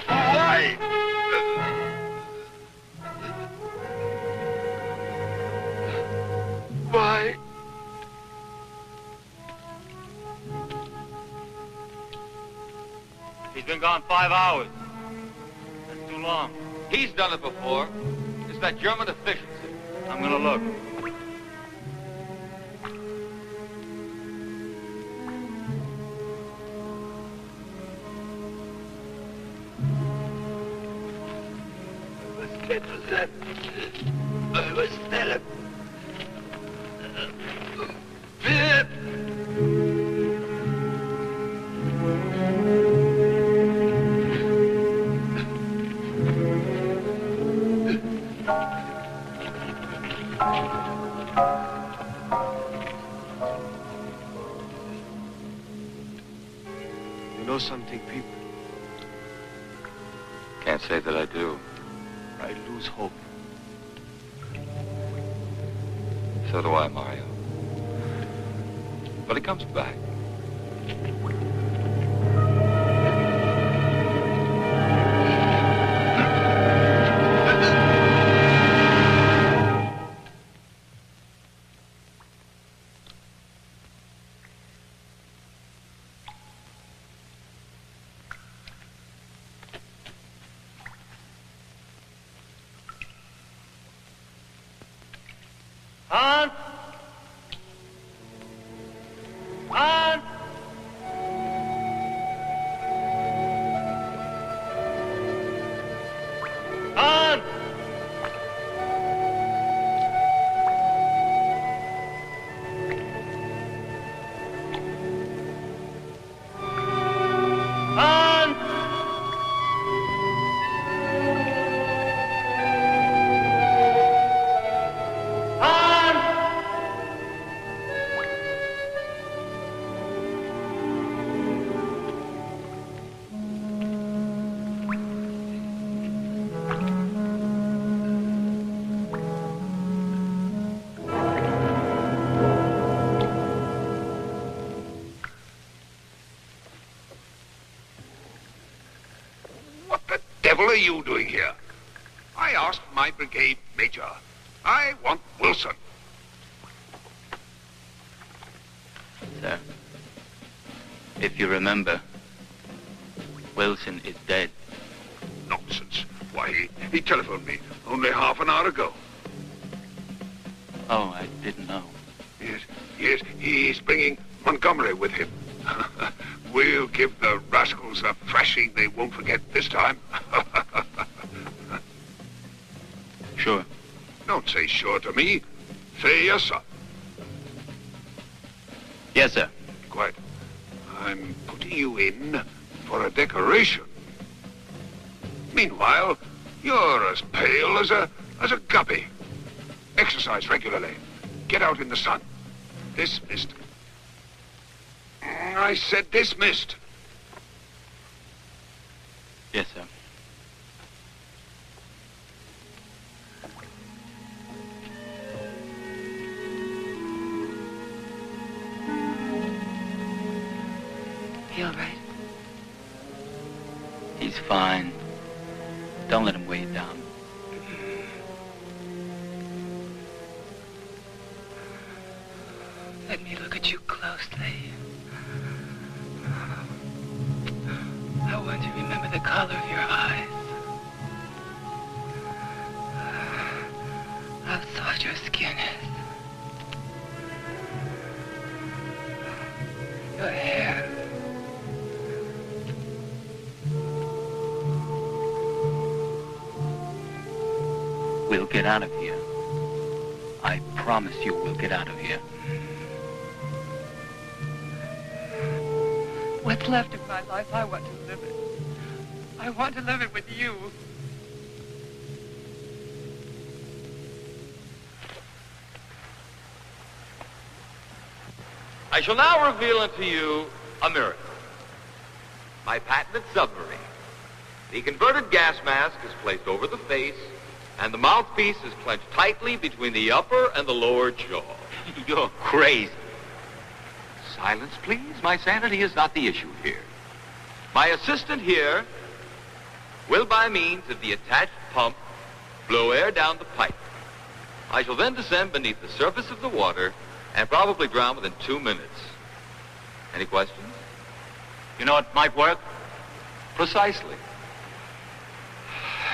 Why? Why? He's been gone 5 hours. That's too long. He's done it before. It's that German efficiency. I'm gonna look. I must get to them. I must tell him. You know something, Pete? Can't say that I do. I lose hope. So do I, Mario. But it comes back. Hans! Hans! Hans! Hans! What the devil are you doing here? I asked my brigade major. I want Wilson. Sir, if you remember, Wilson is dead. Nonsense. Why, he telephoned me only half an hour ago. Oh, I didn't know. Yes, he's bringing Montgomery with him. We'll give the rascals a thrashing they won't forget this time. Sure. Don't say sure to me. Say yes, sir. Yes, sir. Quite. I'm putting you in for a decoration. Meanwhile, you're as pale as a guppy. Exercise regularly. Get out in the sun. Dismissed. I said dismissed. Yes, sir. He all right? He's fine. Don't let him weigh you down. Let me look at you closely. I want to remember the color of your eyes. How soft your skin is. Your hair. We'll get out of here. I promise you we'll get out of here. What's left of my life, I want to live it. I want to live it with you. I shall now reveal unto you a miracle. My patented submarine. The converted gas mask is placed over the face, and the mouthpiece is clenched tightly between the upper and the lower jaw. You're crazy. Silence, please. My sanity is not the issue here. My assistant here will, by means of the attached pump, blow air down the pipe. I shall then descend beneath the surface of the water and probably drown within 2 minutes. Any questions? You know what might work? Precisely.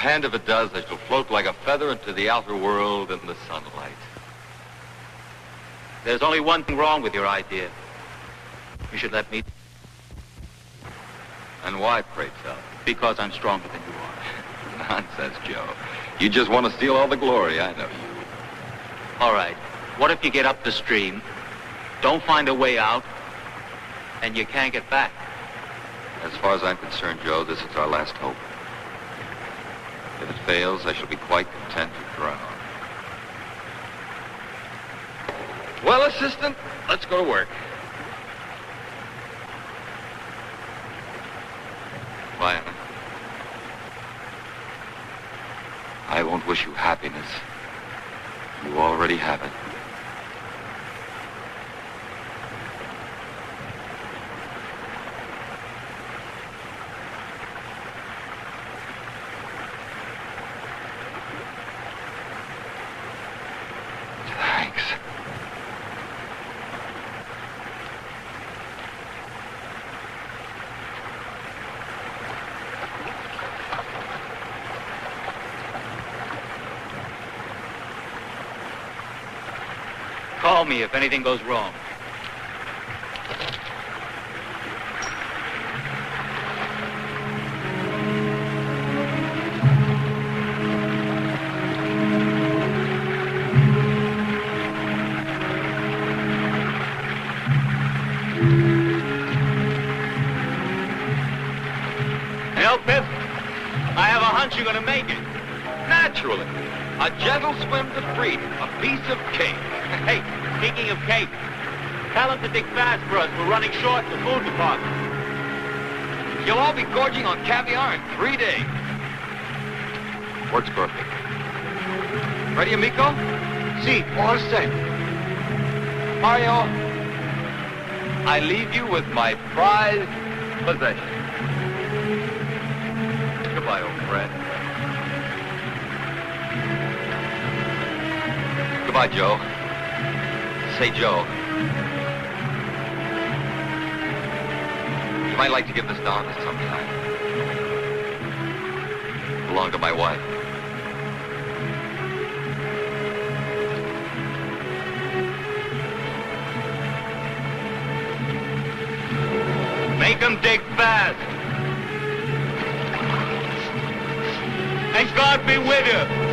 And if it does, I shall float like a feather into the outer world in the sunlight. There's only one thing wrong with your idea. You should let me. And why, pray tell? Because I'm stronger than you are. Nonsense, Joe. You just want to steal all the glory, I know you. All right. What if you get up the stream, don't find a way out, and you can't get back? As far as I'm concerned, Joe, this is our last hope. If it fails, I shall be quite content to drown. Well, assistant, let's go to work. Violet, I won't wish you happiness. You already have it. Thanks. Call me if anything goes wrong. Well, Pip, I have a hunch you're gonna make it. Naturally. A gentle swim to freedom. A piece of cake. Hey, speaking of cake, tell him to dig fast for us. We're running short in the food department. You'll all be gorging on caviar in 3 days. Works perfect. Ready, amico? See, all set. Mario, I leave you with my prized possession. Goodbye, old friend. Goodbye, Joe. Say, Joe. You might like to give this to Honest sometime. Belong to my wife. Make them dig fast. And God be with you.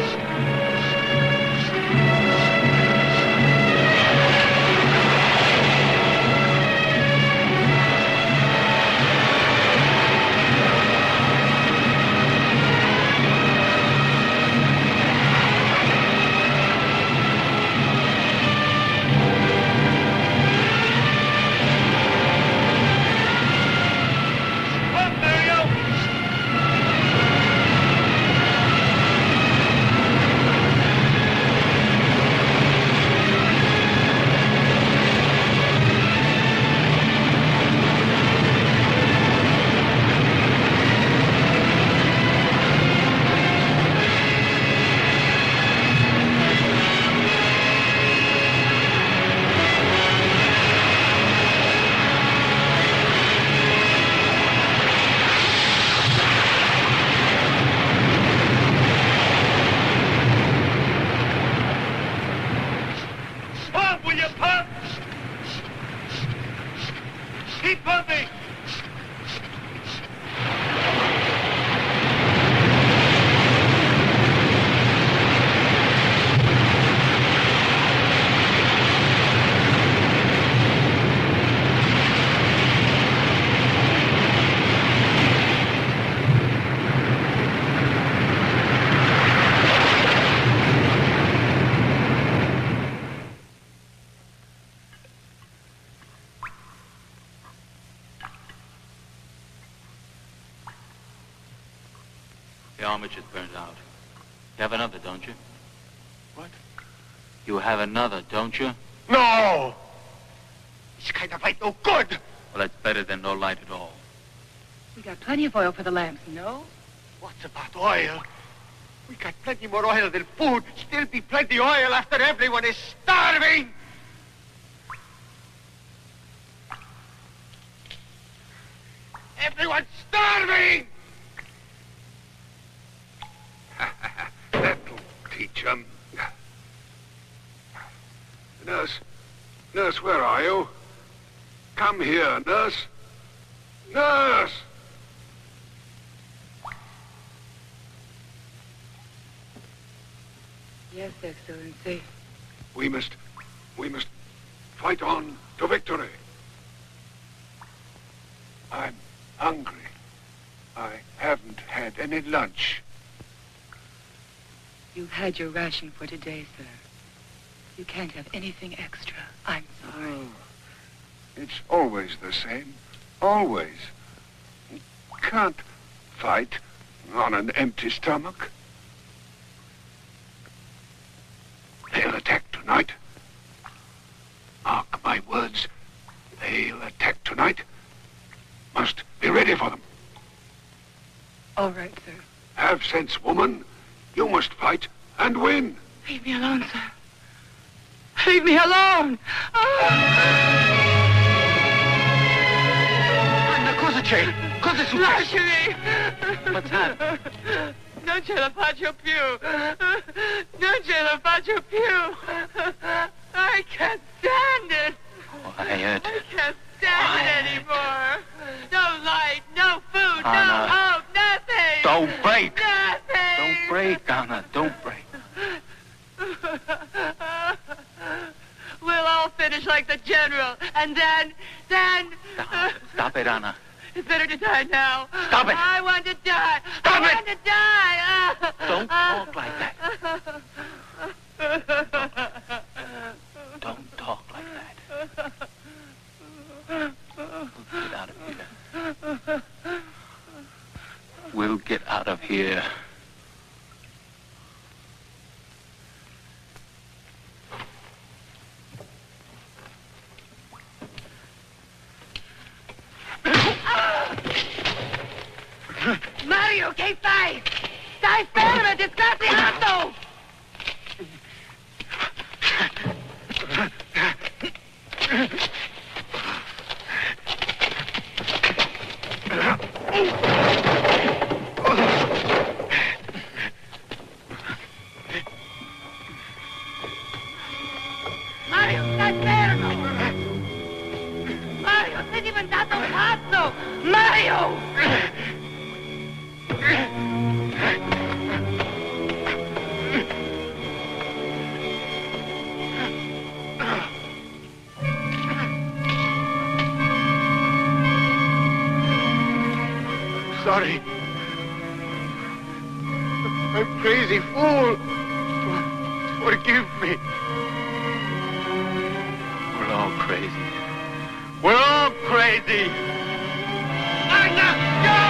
The armature's burned out. You have another, don't you? What? You have another, don't you? No! This kind of light no good! Well, that's better than no light at all. We got plenty of oil for the lamps, no? What's about oil? We got plenty more oil than food. Still be plenty oil after everyone is starving! Everyone's starving! That'll teach 'em. Nurse. Nurse, where are you? Come here, nurse. Nurse! Yes, Excellency. We must fight on to victory. I'm hungry. I haven't had any lunch. You've had your ration for today, sir. You can't have anything extra. I'm sorry. It's always the same. Always. Can't fight on an empty stomach. They'll attack tonight. Mark my words. They'll attack tonight. Must be ready for them. All right, sir. Have sense, woman. You must fight and win. Leave me alone, sir. Leave me alone! Cosa c'è? Cosa è successo? Lasciami! What's that? Non ce la faccio più! Non ce la faccio più! I can't stand it! Quiet. I can't stand it anymore! No light, no food, Anna. no hope, nothing! Don't break. Nothing! Don't break, Anna. Don't break. We'll all finish like the general, and then... Stop it, Anna. It's better to die now. Stop it. I want to die. Stop I it. want to die. Don't talk like that. Don't talk like that. We'll get out of here. We'll get out of here. Mario, che fai? Stai fermo, disgraziato! Mario, stai fermo! Mario, sei diventato un pazzo! Mario! Sorry. I'm crazy fool. Forgive me. We're all crazy. We're all crazy. Anna, no!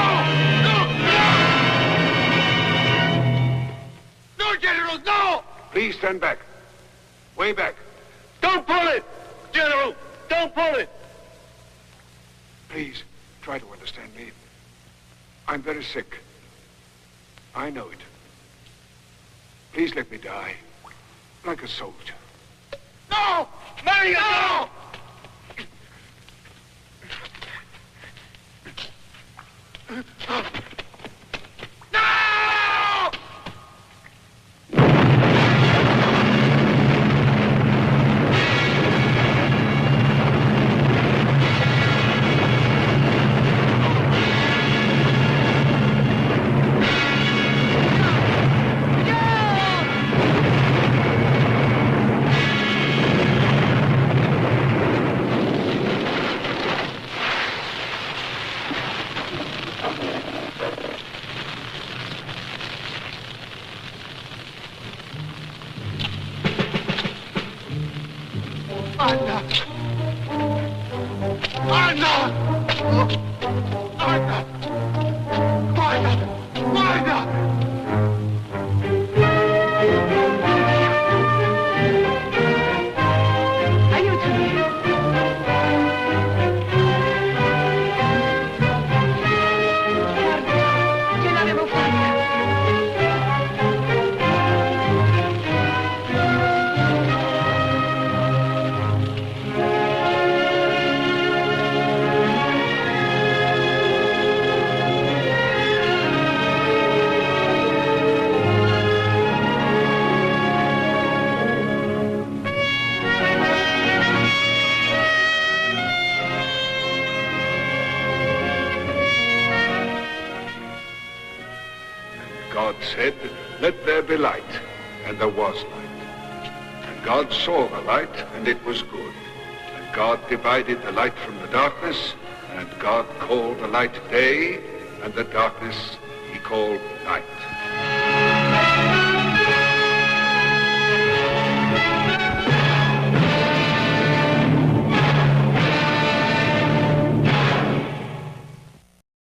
No! No, General, no! Please stand back. Way back. Don't pull it! General, don't pull it! Please, try to understand me. I'm very sick. I know it. Please let me die. Like a soldier. No! Mario, no! No! Anna! Anna! Anna! Anna! Anna! Aiutami! Ce l'avevo fatta! God said, let there be light, and there was light. And God saw the light, and it was good. And God divided the light from the darkness, and God called the light day, and the darkness he called night.